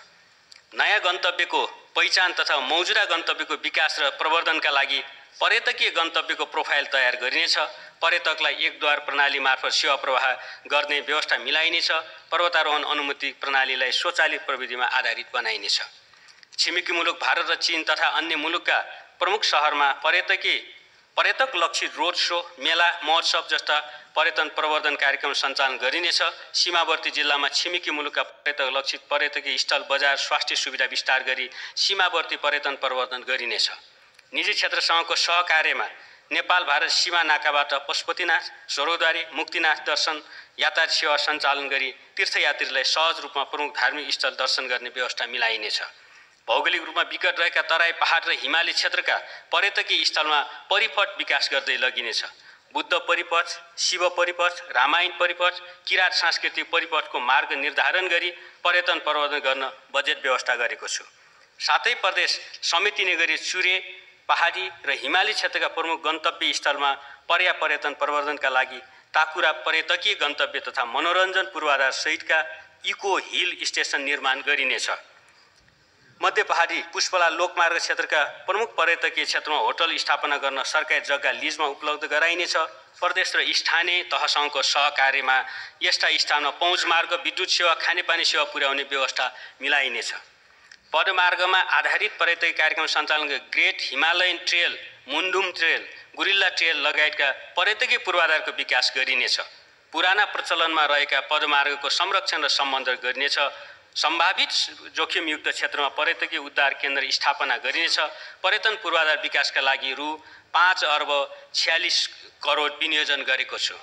नयाँ गन्तव्यको पहिचान तथा मौजुदा गन्तव्यको विकास र प्रवर्धनका लागि पर्यटकीय गन्तव्यको प्रोफाइल तयार गरिनेछ। पर्यटकलाई एक द्वार प्रणाली मार्फत सेवा प्रवाह गर्ने व्यवस्था मिलाइनेछ। पर्वतारोहण अनुमति प्रणालीलाई स्वचालित प्रविधिमा आधारित बनाइनेछ। छिमेकी मुलुक भारत र चीन तथा अन्य मुलुकका प्रमुख सहरमा पर्यटक लक्षित रोड शो, मेला, महोत्सव जस्ता पर्यटन प्रवर्धन कार्यक्रम सञ्चालन गरिनेछ। सीमावर्ती जिल्लामा छिमेकी मुलुकका पर्यटक लक्षित पर्यटकीय स्थल, बजार, स्वास्थ्य सुविधा विस्तार गरी सीमावर्ती पर्यटन प्रवर्धन गरिनेछ। निजी क्षेत्रसँगको सहकार्यमा नेपाल भारत सीमा नाकाबाट पशुपतिनाथ, स्वर्गद्वारी, मुक्तिनाथ दर्शन यातायात सेवा सञ्चालन गरी तीर्थयात्रीलाई सहज रूपमा प्रमुख धार्मिक स्थल दर्शन गर्ने व्यवस्था मिलाइनेछ। भौगोलिक रूपमा विकट रहेका तराई, पहाड र हिमाली क्षेत्रका पर्यटकीय स्थलमा परिपथ विकास गर्दै लगिनेछ। बुद्ध परिपथ, शिव परिपथ, रामायण परिपथ, किराँत सांस्कृतिक परिपथको मार्ग निर्धारण गरी पर्यटन प्रवर्धन गर्न बजेट व्यवस्था गरेको छु। सातै प्रदेश समेटिने गरी चुरे, पहाडी र हिमाली क्षेत्रका प्रमुख गन्तव्य स्थलमा पर्यटन प्रवर्धनका लागि ताकुरा पर्यटकीय गन्तव्य तथा मनोरञ्जन पूर्वाधार सहितका इको हिल स्टेसन निर्माण गरिनेछ। मध्य पहाडी पुष्पला लोकमार्ग क्षेत्रका प्रमुख पर्यटकीय क्षेत्रमा होटल स्थापना गर्न सरकारी जग्गा लिजमा उपलब्ध गराइनेछ। प्रदेश र स्थानीय तहसँगको सहकार्यमा यस्ता स्थानमा पहुँच मार्ग, विद्युत सेवा, खानेपानी सेवा पुर्याउने व्यवस्था मिलाइनेछ। पदमार्गमा आधारित पर्यटकीय कार्यक्रम सञ्चालन great Himalayan trail, Mundhum trail, guerrilla trail लगायतका पर्यटकीय पूर्वाधारको विकास गरिनेछ। पुराना प्रचलनमा रहेका पदमार्गको संरक्षण र सम्बन्धन गरिनेछ। सम्भावित जोखिमयुक्त क्षेत्रमा पर्यटकीय उद्धार केन्द्र स्थापना गरिनेछ। पर्यटन पूर्वाधार विकासका लागि ₹5 अर्ब 46 करोड विनियोजन गरेको छु।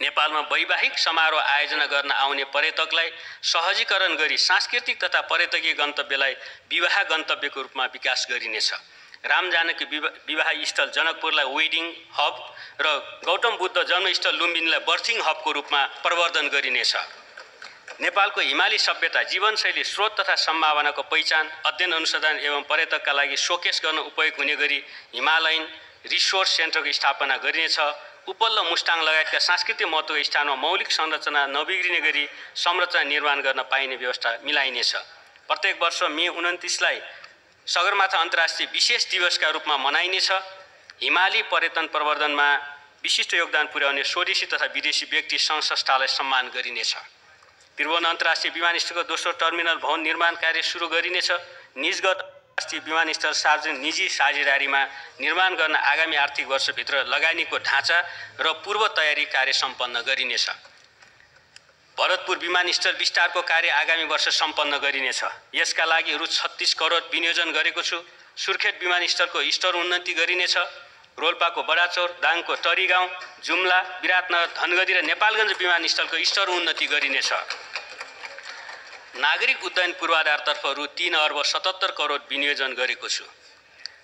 नेपालमा वैवाहिक समारोह आयोजना गर्न आउने पर्यटकलाई सहजीकरण गरी सांस्कृतिक तथा पर्यटकीय गन्तव्यलाई विवाह गन्तव्यको रूपमा विकास गरिनेछ। राम जानकी विवाह स्थल जनकपुरलाई वेडिङ हब र गौतम बुद्ध जन्मस्थल लुम्बिनीलाई बर्थिङ हबको रूपमा प्रवर्धन गरिनेछ। नेपालको हिमाली सभ्यता, जीवनशैली, स्रोत तथा सम्भावनाको पहिचान, अध्ययन, अनुसन्धान एवं पर्यटकका लागि सोकेस गर्न उपयोग हुने गरी हिमालयन रिसोर्स सेन्टरको स्थापना गरिनेछ। उपल्लो मुस्ताङ लगायतका सांस्कृतिक महत्त्वका स्थानमा मौलिक संरचना नबिग्रिने गरी संरचना निर्माण गर्न पाइने व्यवस्था मिलाइनेछ। प्रत्येक वर्ष मे 29लाई सगरमाथा अन्तर्राष्ट्रिय विशेष दिवसका रूपमा मनाइनेछ। हिमाली पर्यटन प्रवर्धनमा विशिष्ट योगदान पुर्याउने स्वदेशी तथा विदेशी व्यक्ति सङ्घ संस्थालाई सम्मान गरिनेछ। त्रिभुवन अन्तर्राष्ट्रिय विमानस्थलको दोस्रो टर्मिनल भवन निर्माण कार्य सुरु गरिनेछ। निजगत अन्तर्राष्ट्रिय विमानस्थल सार्वजनिक निजी साझेदारीमा निर्माण गर्न आगामी आर्थिक वर्षभित्र लगानीको ढाँचा र पूर्व तयारी कार्य सम्पन्न गरिनेछ। भरतपुर विमानस्थल विस्तारको कार्य आगामी वर्ष सम्पन्न गरिनेछ। यसका लागि रु 36 करोड विनियोजन गरेको छु। सुर्खेत विमानस्थलको स्तर उन्नति गरिनेछ। रोल्पाको बडाचौर, दाङको टरी गाउँ, जुम्ला, विराटनगर, धनगढी र नेपालगञ्ज विमानस्थलको स्तर उन्नति गरिनेछ। नागरिक उड्डयन पूर्वाधारतर्फ रु 3 अर्ब 77 करोड विनियोजन गरेको छु।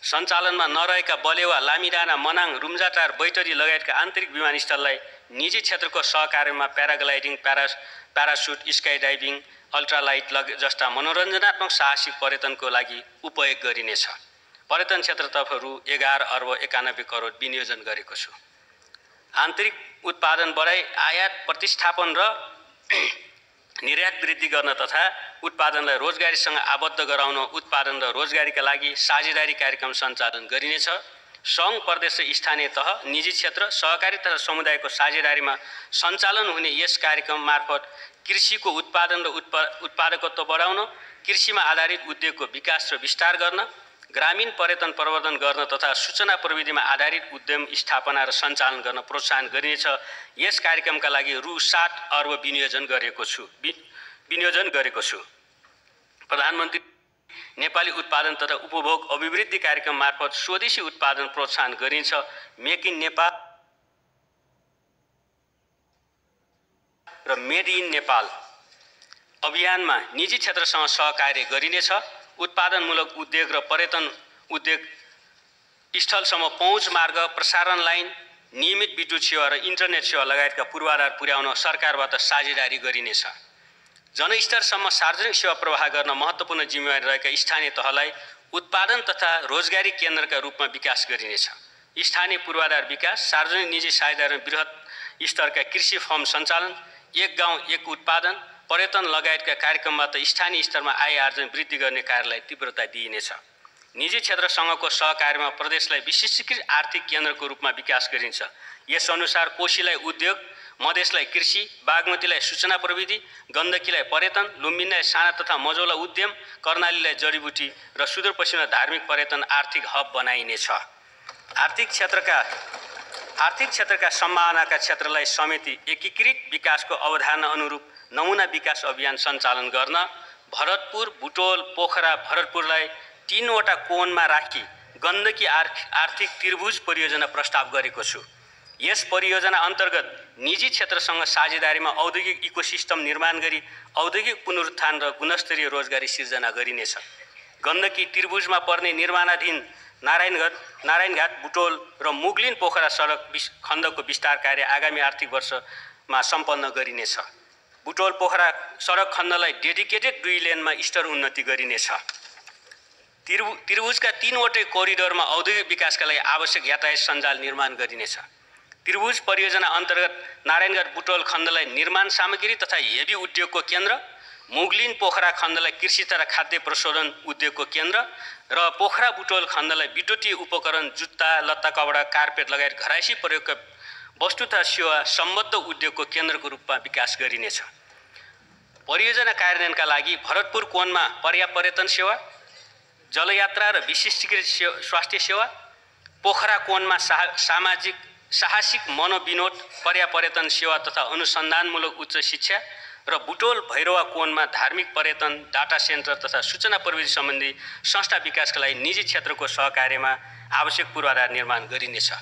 सञ्चालनमा नरहेका बलेवा, लामिडाँडा, मनाङ, रुम्जाटार, बैतडी लगायतका आन्तरिक विमानस्थललाई निजी क्षेत्रको सहकार्यमा paragliding, parachute, sky diving, ultralight जस्ता मनोरञ्जनात्मक साहसिक पर्यटनको लागि उपयोग गरिनेछ। पर्यटन क्षेत्रतर्फ रु 11 अर्ब 91 करोड विनियोजन गरेको छु। आन्तरिक उत्पादन बढाई, आयात प्रतिस्थापन र निर्यात वृद्धि गर्न तथा उत्पादनलाई रोजगारीसँग आबद्ध गराउन उत्पादन र रोजगारीका लागि साझेदारी कार्यक्रम सञ्चालन गरिनेछ। सङ्घ, प्रदेश र स्थानीय तह, निजी क्षेत्र, सहकारी तथा समुदायको साझेदारीमा सञ्चालन हुने यस कार्यक्रम मार्फत कृषिको उत्पादन र उत्पादकत्व बढाउन, कृषिमा आधारित उद्योगको विकास र विस्तार गर्न, ग्रामीण पर्यटन प्रवर्धन गर्न तथा सूचना प्रविधिमा आधारित उद्यम स्थापना र सञ्चालन गर्न प्रोत्साहन गरिनेछ। यस कार्यक्रमका लागि रु 7 अर्ब विनियोजन गरेको छु। प्रधानमन्त्री नेपाली उत्पादन तथा उपभोग अभिवृद्धि कार्यक्रम मार्फत स्वदेशी उत्पादन प्रोत्साहन गरिन्छ। मेक इन नेपाल र मेड इन नेपाल अभियानमा निजी क्षेत्रसँग सहकार्य गरिनेछ। उत्पादनमूलक उद्योग र पर्यटन उद्योग स्थलसम्म पहुँच मार्ग, प्रसारण लाइन, नियमित विद्युत सेवा र इन्टरनेट सेवा लगायतका पूर्वाधार पुर्याउन सरकारबाट साझेदारी गरिनेछ। जनस्तरसम्म सार्वजनिक सेवा प्रवाह गर्न महत्त्वपूर्ण जिम्मेवारी रहेका स्थानीय तहलाई उत्पादन तथा रोजगारी केन्द्रका रूपमा विकास गरिनेछ। स्थानीय पूर्वाधार विकास, सार्वजनिक निजी साझेदारी र बृहत स्तरका कृषि फर्म सञ्चालन, एक गाउँ एक उत्पादन, पर्यटन लगायतका कार्यक्रमबाट स्थानीय स्तरमा आय आर्जन वृद्धि गर्ने कार्यलाई तीव्रता दिइनेछ। निजी क्षेत्रसँगको सहकार्यमा प्रदेशलाई विशिष्टीकृत आर्थिक केन्द्रको रूपमा विकास गरिन्छ। यसअनुसार कोशीलाई उद्योग, मधेसलाई कृषि, बागमतीलाई सूचना प्रविधि, गण्डकीलाई पर्यटन, लुम्बिनीलाई साना तथा मझौला उद्यम, कर्णालीलाई जडीबुटी र सुदूरपश्चिममा धार्मिक पर्यटन आर्थिक हब बनाइनेछ। आर्थिक क्षेत्रका सम्भावनाका क्षेत्रलाई समेति एकीकृत विकासको अवधारणा अनुरूप नमुना विकास अभियान सञ्चालन गर्न भरतपुर, बुटोल, पोखरा, भरतपुरलाई 3 वटा कोणमा राखी गण्डकी आर्थिक त्रिभुज परियोजना प्रस्ताव गरेको छु। यस परियोजना अन्तर्गत निजी क्षेत्रसँग साझेदारीमा औद्योगिक इकोसिस्टम निर्माण गरी औद्योगिक पुनरुत्थान र गुणस्तरीय रोजगारी सिर्जना गरिनेछ। गण्डकी त्रिभुजमा पर्ने निर्माणाधीन नारायणघाट, बुटोल र मुगलिन पोखरा सडक खण्डको विस्तार कार्य आगामी आर्थिक वर्षमा सम्पन्न गरिनेछ। बुटोल पोखरा सडक खण्डलाई डेडिकेटेड 2 लेनमा स्तर उन्नति गरिनेछ। त्रिभुजका 3 वटै कोरिडोरमा औद्योगिक विकासका लागि आवश्यक यातायात सञ्जाल निर्माण गरिनेछ। त्रिभुज परियोजना अन्तर्गत नारायणघाट बुटोल खण्डलाई निर्माण सामग्री तथा हेभी उद्योगको केन्द्र, मुगलिन पोखरा खण्डलाई कृषि तथा खाद्य प्रशोधन उद्योगको केन्द्र र पोखरा बुटोल खण्डलाई विद्युतीय उपकरण, जुत्ता, लत्ता, कपडा, कार्पेट लगायत घरायसी प्रयोगका वस्तु तथा सेवा सम्बद्ध उद्योगको केन्द्रको रूपमा विकास गरिनेछ। परियोजना कार्यान्वयनका लागि भरतपुर कोणमा पर्याप्त पर्यटन सेवा, जलयात्रा र विशिष्टीकृत स्वास्थ्य सेवा, पोखरा कोणमा साहसिक मनोविनोद, पर्याप्त पर्यटन सेवा तथा अनुसन्धानमूलक उच्च शिक्षा र बुटोल भैरवा कोणमा धार्मिक पर्यटन, डाटा सेन्टर तथा सूचना प्रविधि सम्बन्धी संस्था विकासका लागि निजी क्षेत्रको सहकार्यमा आवश्यक पूर्वाधार निर्माण गरिनेछ।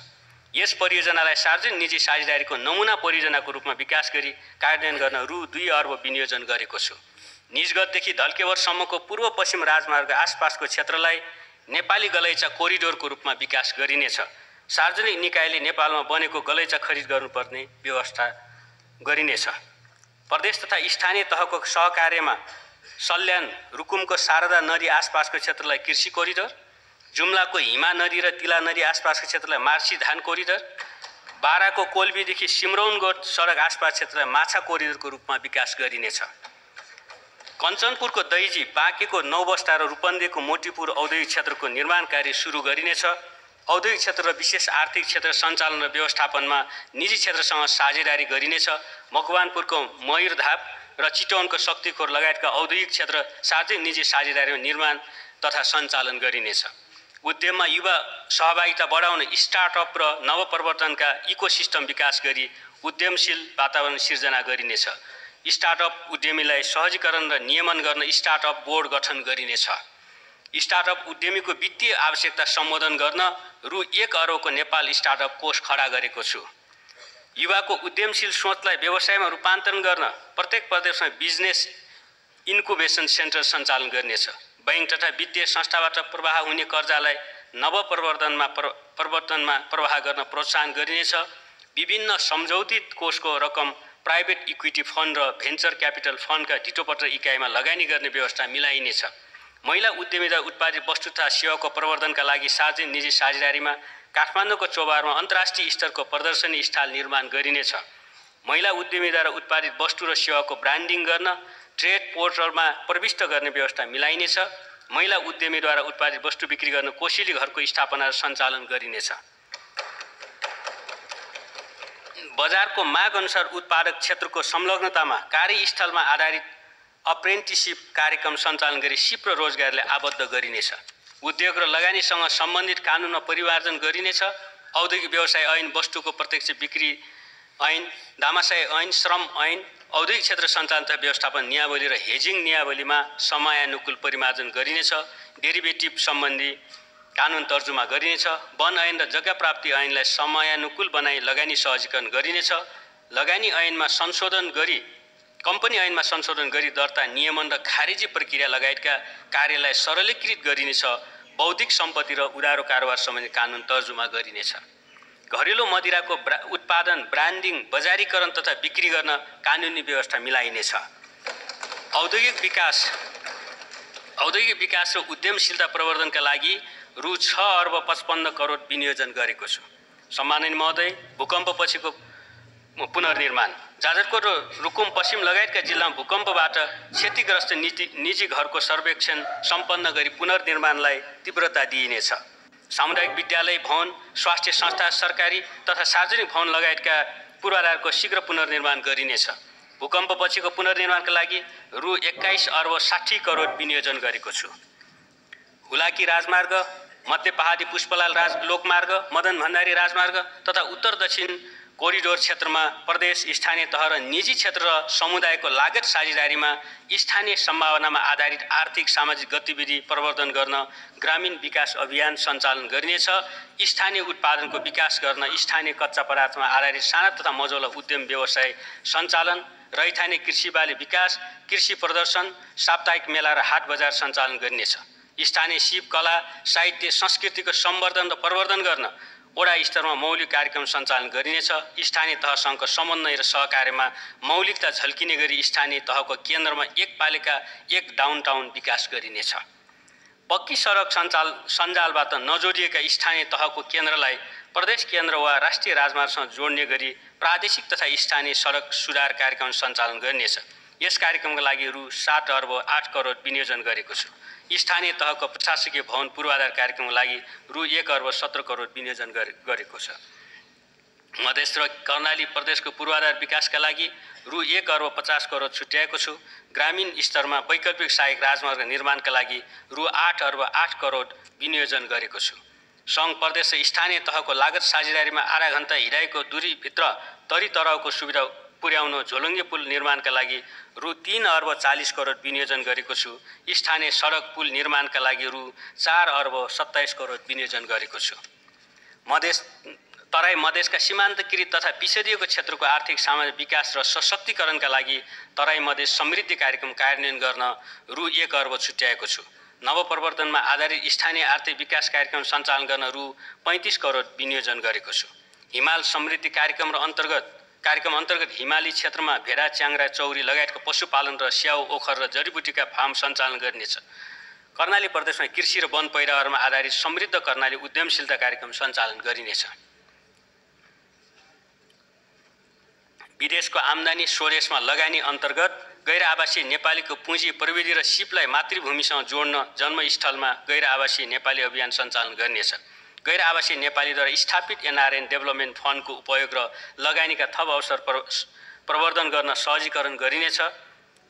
यस परियोजनालाई सार्वजनिक निजी साझेदारीको नमुना परियोजनाको रूपमा विकास गरी कार्यान्वयन गर्न रु 2 अर्ब विनियोजन गरेको छु। निजगढदेखि धल्केवरसम्मको पूर्व पश्चिम राजमार्ग आसपासको क्षेत्रलाई नेपाली गलैँचा कोरिडोरको रूपमा विकास गरिनेछ। सार्वजनिक निकायले नेपालमा बनेको गलैँचा खरिद गर्नुपर्ने व्यवस्था गरिनेछ। प्रदेश तथा स्थानीय तहको सहकार्यमा सल्यान, रुकुमको शारदा नदी आसपासको क्षेत्रलाई कृषि कोरिडोर, जुम्लाको हिमा नदी र तिला नदी आसपासका क्षेत्रलाई मार्सी धान कोरिडोर, बाराको कोल्बीदेखि सिमरौनगढ सडक आसपास क्षेत्रलाई माछा कोरिडोरको रूपमा विकास गरिनेछ। कञ्चनपुरको दैजी, बाँकेको नौबस्ता र रूपन्देहीको मोतीपुर औद्योगिक क्षेत्रको निर्माण कार्य सुरु गरिनेछ। औद्योगिक क्षेत्र र विशेष आर्थिक क्षेत्र सञ्चालन र व्यवस्थापनमा निजी क्षेत्रसँग साझेदारी गरिनेछ। मकवानपुरको मयूरधाप र चितवनको शक्तिखोर लगायतका औद्योगिक क्षेत्र सार्वजनिक निजी साझेदारीमा निर्माण तथा सञ्चालन गरिनेछ। उद्यममा युवा सहभागिता बढाउन स्टार्टअप र नवप्रवर्तनका इकोसिस्टम विकास गरी उद्यमशील वातावरण सिर्जना गरिनेछ। स्टार्टअप उद्यमीलाई सहजीकरण र नियमन गर्न स्टार्टअप बोर्ड गठन गरिनेछ। स्टार्टअप उद्यमीको वित्तीय आवश्यकता सम्बोधन गर्न रु 1 अरबको नेपाल स्टार्टअप कोष खडा गरेको छु। युवाको उद्यमशील सोचलाई व्यवसायमा रूपान्तरण गर्न प्रत्येक प्रदेशमा बिजनेस इन्कुबेसन सेन्टर सञ्चालन गरिनेछ। बैंक तथा वित्तीय संस्थाबाट प्रवाह हुने कर्जालाई नवप्रवर्तनमा प्रवाह गर्न प्रोत्साहन गरिनेछ। विभिन्न सम्झौतित कोषको रकम प्राइभेट इक्विटी फन्ड र भेन्चर क्यापिटल फन्डका ढिटोपत्र इकाइमा लगानी गर्ने व्यवस्था मिलाइनेछ। महिला उद्यमिता उत्पादित वस्तु तथा सेवाको प्रवर्धनका लागि सार्वजनिक निजी साझेदारीमा काठमाडौँको चौबारमा अन्तर्राष्ट्रिय स्तरको प्रदर्शनी स्थल निर्माण गरिनेछ। महिला उद्यमिता र उत्पादित वस्तु र सेवाको ब्रान्डिङ गर्न ट्रेड पोर्टलमा प्रविष्ट गर्ने व्यवस्था मिलाइनेछ। महिला उद्यमीद्वारा उत्पादित वस्तु बिक्री गर्न कोसेली घरको स्थापना र सञ्चालन गरिनेछ। बजारको माग अनुसार उत्पादक क्षेत्रको संलग्नतामा कार्यस्थलमा आधारित अप्रेन्टिसशिप कार्यक्रम सञ्चालन गरी सिप र रोजगारले आबद्ध गरिनेछ। उद्योग र लगानीसँग सम्बन्धित कानुनमा परिमार्जन गरिनेछ। औद्योगिक व्यवसाय ऐन, वस्तुको प्रत्यक्ष बिक्री ऐन, दामासाही ऐन, श्रम ऐन, औद्योगिक क्षेत्र सञ्चालन तथा व्यवस्थापन नियावली र हेजिङ नियावलीमा समयानुकूल परिमार्जन गरिनेछ। डेरिभेटिभ सम्बन्धी कानुन तर्जुमा गरिनेछ। वन ऐन र जग्गा प्राप्ति ऐनलाई समयानुकूल बनाई लगानी सहजीकरण गरिनेछ। लगानी ऐनमा संशोधन गरी कम्पनी ऐनमा संशोधन गरी दर्ता, नियमन र खारेजी प्रक्रिया लगायतका कार्यलाई सरलीकृत गरिनेछ। बौद्धिक सम्पत्ति र उधारो कारोबार सम्बन्धी कानुन तर्जुमा गरिनेछ। घरेलु मदिराको उत्पादन, ब्रान्डिङ, बजारीकरण तथा बिक्री गर्न कानुनी व्यवस्था मिलाइनेछ। औद्योगिक विकास र उद्यमशीलता प्रवर्धनका लागि रु 6 अर्ब 55 करोड विनियोजन गरेको छु। सम्माननीय महोदय, भूकम्पपछिको पुनर्निर्माण, जाजरकोट र रुकुम पश्चिम लगायतका जिल्लामा भूकम्पबाट क्षतिग्रस्त निजी घरको सर्वेक्षण सम्पन्न गरी पुनर्निर्माणलाई तीव्रता दिइनेछ। सामुदायिक विद्यालय भवन, स्वास्थ्य संस्था, सरकारी तथा सार्वजनिक भवन लगायतका पूर्वाधारको शीघ्र पुनर्निर्माण गरिनेछ। भूकम्पपछिको पुनर्निर्माणका लागि रु 21 अर्ब 60 करोड विनियोजन गरेको छु। हुलाकी राजमार्ग, मध्य पहाडी पुष्पलाल लोकमार्ग, मदन भण्डारी राजमार्ग तथा उत्तर दक्षिण कोरिडोर क्षेत्रमा प्रदेश, स्थानीय तह र निजी क्षेत्र र समुदायको लागत साझेदारीमा स्थानीय सम्भावनामा आधारित आर्थिक सामाजिक गतिविधि प्रवर्धन गर्न ग्रामीण विकास अभियान सञ्चालन गरिनेछ। स्थानीय उत्पादनको विकास गर्न स्थानीय कच्चा पदार्थमा आधारित साना तथा मझौला उद्यम व्यवसाय सञ्चालन, रैथाने कृषि बाली विकास, कृषि प्रदर्शन, साप्ताहिक मेला र हाट बजार सञ्चालन गरिनेछ। स्थानीय शिल्प, कला, साहित्य, संस्कृतिको सम्वर्धन र प्रवर्धन गर्न वडा स्तरमा मौलिक कार्यक्रम सञ्चालन गरिनेछ। स्थानीय तहसँगको समन्वय र सहकार्यमा मौलिकता झल्किने गरी स्थानीय तहको केन्द्रमा एक पालिका एक डाउनटाउन विकास गरिनेछ। पक्की सडक सञ्जालबाट नजोडिएका स्थानीय तहको केन्द्रलाई प्रदेश केन्द्र वा राष्ट्रिय राजमार्गसँग जोड्ने गरी प्रादेशिक तथा स्थानीय सडक सुधार कार्यक्रम सञ्चालन गरिनेछ। यस कार्यक्रमका लागि रु 7 अर्ब 8 करोड विनियोजन गरेको छु। स्थानीय तहको प्रशासकीय भवन पूर्वाधार कार्यक्रमका लागि रु 1 अर्ब 17 करोड विनियोजन गरेको छ। मधेस र कर्णाली प्रदेशको पूर्वाधार विकासका लागि रु 1 अर्ब 50 करोड छुट्याएको छु। ग्रामीण स्तरमा वैकल्पिक सहायक राजमार्ग निर्माणका लागि रु 8 अर्ब 8 करोड विनियोजन गरेको छु। सङ्घ, प्रदेश र स्थानीय तहको लागत साझेदारीमा आधा घण्टा हिँडाइको दूरीभित्र तरी तराउको सुविधा पुर्याउन झोलुङ्गे पुल निर्माणका लागि रु 3 अर्ब 40 करोड विनियोजन गरेको छु। स्थानीय सडक पुल निर्माणका लागि रु 4 अर्ब 27 करोड विनियोजन गरेको छु। तराई मधेसका सीमान्तकृत तथा पिछडिएको क्षेत्रको आर्थिक सामाजिक विकास र सशक्तिकरणका लागि तराई मधेस समृद्धि कार्यक्रम कार्यान्वयन गर्न रु 1 अर्ब छुट्याएको छु। नवप्रवर्तनमा आधारित स्थानीय आर्थिक विकास कार्यक्रम सञ्चालन गर्न रु 35 करोड विनियोजन गरेको छु। हिमाल समृद्धि कार्यक्रम अन्तर्गत हिमाली क्षेत्रमा भेडा, च्याङ्रा, चौरी लगायतको पशुपालन र स्याउ, ओखर र जडीबुटीका फार्म सञ्चालन गरिनेछ। कर्णाली प्रदेशमा कृषि र वन पैदावारमा आधारित समृद्ध कर्णाली उद्यमशीलता कार्यक्रम सञ्चालन गरिनेछ। विदेशको आम्दानी स्वदेशमा लगानी अन्तर्गत गैर आवासीय नेपालीको पुँजी प्रविधि र सिपलाई मातृभूमिसँग जोड्न जन्मस्थलमा गैर आवासीय नेपाली अभियान सञ्चालन गरिनेछ। गैर आवासीय नेपालीद्वारा स्थापित एनआरएन डेभलपमेन्ट फन्डको उपयोग र लगानीका थप अवसर प्रवर्धन गर्न सहजीकरण गरिनेछ।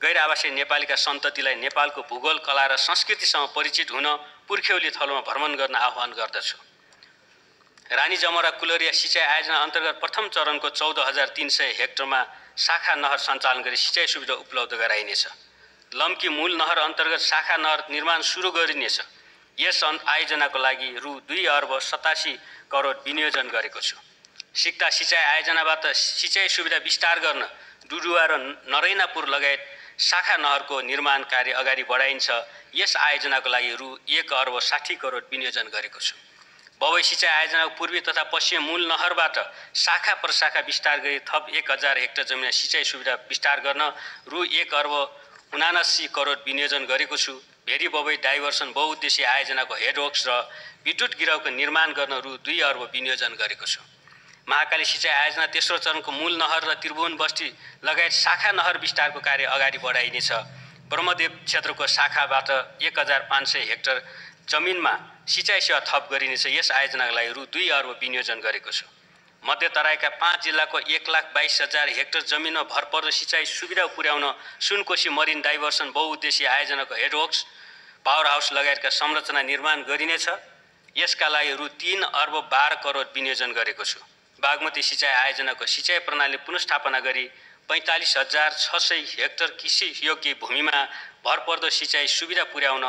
गैर आवासीय नेपालीका सन्ततिलाई नेपालको भूगोल, कला र संस्कृतिसँग परिचित हुन पुर्ख्यौली थलोमा भ्रमण गर्न आह्वान गर्दछु। रानी जमरा कुलरिया सिँचाइ आयोजना अन्तर्गत प्रथम चरणको 14,300 हेक्टरमा शाखा नहर सञ्चालन गरी सिँचाइ सुविधा उपलब्ध गराइनेछ। लम्की मूल नहर अन्तर्गत शाखा नहर निर्माण सुरु गरिनेछ। यस आयोजनाको लागि रु 2 अर्ब 87 करोड विनियोजन गरेको छु। सिक्ता सिँचाइ आयोजनाबाट सिँचाइ सुविधा विस्तार गर्न डुडुवा र नरैनापुर लगायत शाखा नहरको निर्माण कार्य अगाडि बढाइन्छ। यस आयोजनाको लागि रु 1 अर्ब 60 करोड विनियोजन गरेको छु। बबई सिँचाइ आयोजनाको पूर्वी तथा पश्चिम मूल नहरबाट शाखा प्रशाखा विस्तार गरी थप 1,000 हेक्टर जमिनमा सिँचाइ सुविधा विस्तार गर्न रु 1 अर्ब 79 करोड विनियोजन गरेको छु। भेरी बबई डाइभर्सन बहुउद्देश्य आयोजनाको हेडवर्क्स र विद्युत गिराउको निर्माण गर्न रु 2 अर्ब विनियोजन गरेको छु। महाकाली सिँचाइ आयोजना तेस्रो चरणको मूल नहर र त्रिभुवन बस्ती लगायत शाखा नहर विस्तारको कार्य अगाडि बढाइनेछ। ब्रह्मदेव क्षेत्रको शाखाबाट 1,500 हेक्टर जमिनमा सिँचाइ सेवा थप गरिनेछ। यस आयोजनाको लागि रु 2 अर्ब विनियोजन गरेको छु। मध्य तराईका 5 जिल्लाको 1,22,000 हेक्टर जमिनमा भरपर्दो सिँचाइ सुविधा पुर्याउन सुनकोशी मरिन डाइभर्सन बहुउद्देश्य आयोजनाको हेडवर्क्स, पावर हाउस लगायतका संरचना निर्माण गरिनेछ। यसका लागि रु 3 अर्ब 12 करोड विनियोजन गरेको छु। बागमती सिँचाइ आयोजनाको सिँचाइ प्रणाली पुनर्स्थापना गरी 45,600 हेक्टर कृषि योग्य भूमिमा भरपर्दो सिँचाइ सुविधा पुर्याउन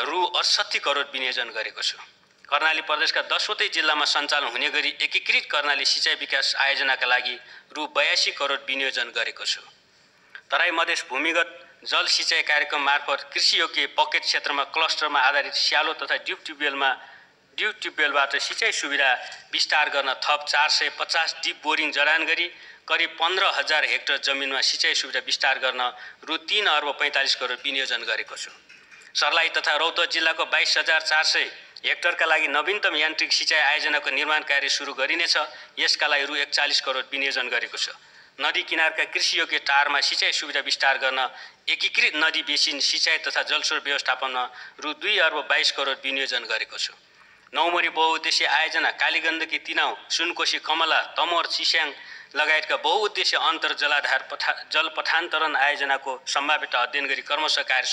रु 68 करोड विनियोजन गरेको छु। कर्णाली प्रदेशका 10वटै जिल्लामा सञ्चालन हुने गरी एकीकृत कर्णाली सिँचाइ विकास आयोजनाका लागि रु 82 करोड विनियोजन गरेको छु। तराई मधेस भूमिगत जल सिँचाइ कार्यक्रम मार्फत कृषि योग्य पकेट क्षेत्रमा क्लस्टरमा आधारित स्यालो तथा ड्युब ट्युबवेलबाट सिँचाइ सुविधा विस्तार गर्न थप 450 डिप बोरिङ जडान गरी करिब 15,000 हेक्टर जमिनमा सिँचाइ सुविधा विस्तार गर्न रु 3 अर्ब 45 करोड विनियोजन गरेको छु। सर्लाही तथा रौतहट जिल्लाको 22,400 हेक्टरका लागि नवीनतम यान्त्रिक सिँचाइ आयोजनाको निर्माण कार्य सुरु गरिनेछ। यसका लागि रु 41 करोड विनियोजन गरेको छ। नदी किनारका कृषि योग्य टारमा सिँचाइ सुविधा विस्तार गर्न एकीकृत नदी बेसिन सिँचाइ तथा जलस्रोत व्यवस्थापनमा रु 2 अर्ब 22 करोड विनियोजन गरेको छु। नौमरी बहुउद्देश्य आयोजना कालीगण्डकी तिनाउ, सुनकोशी कमला, तमोर, चिस्याङ लगायतका बहुउद्देश्य अन्तर जलाधार जल पठान्तरण आयोजनाको सम्भाव्यता अध्ययन गरी क्रमशः कार्य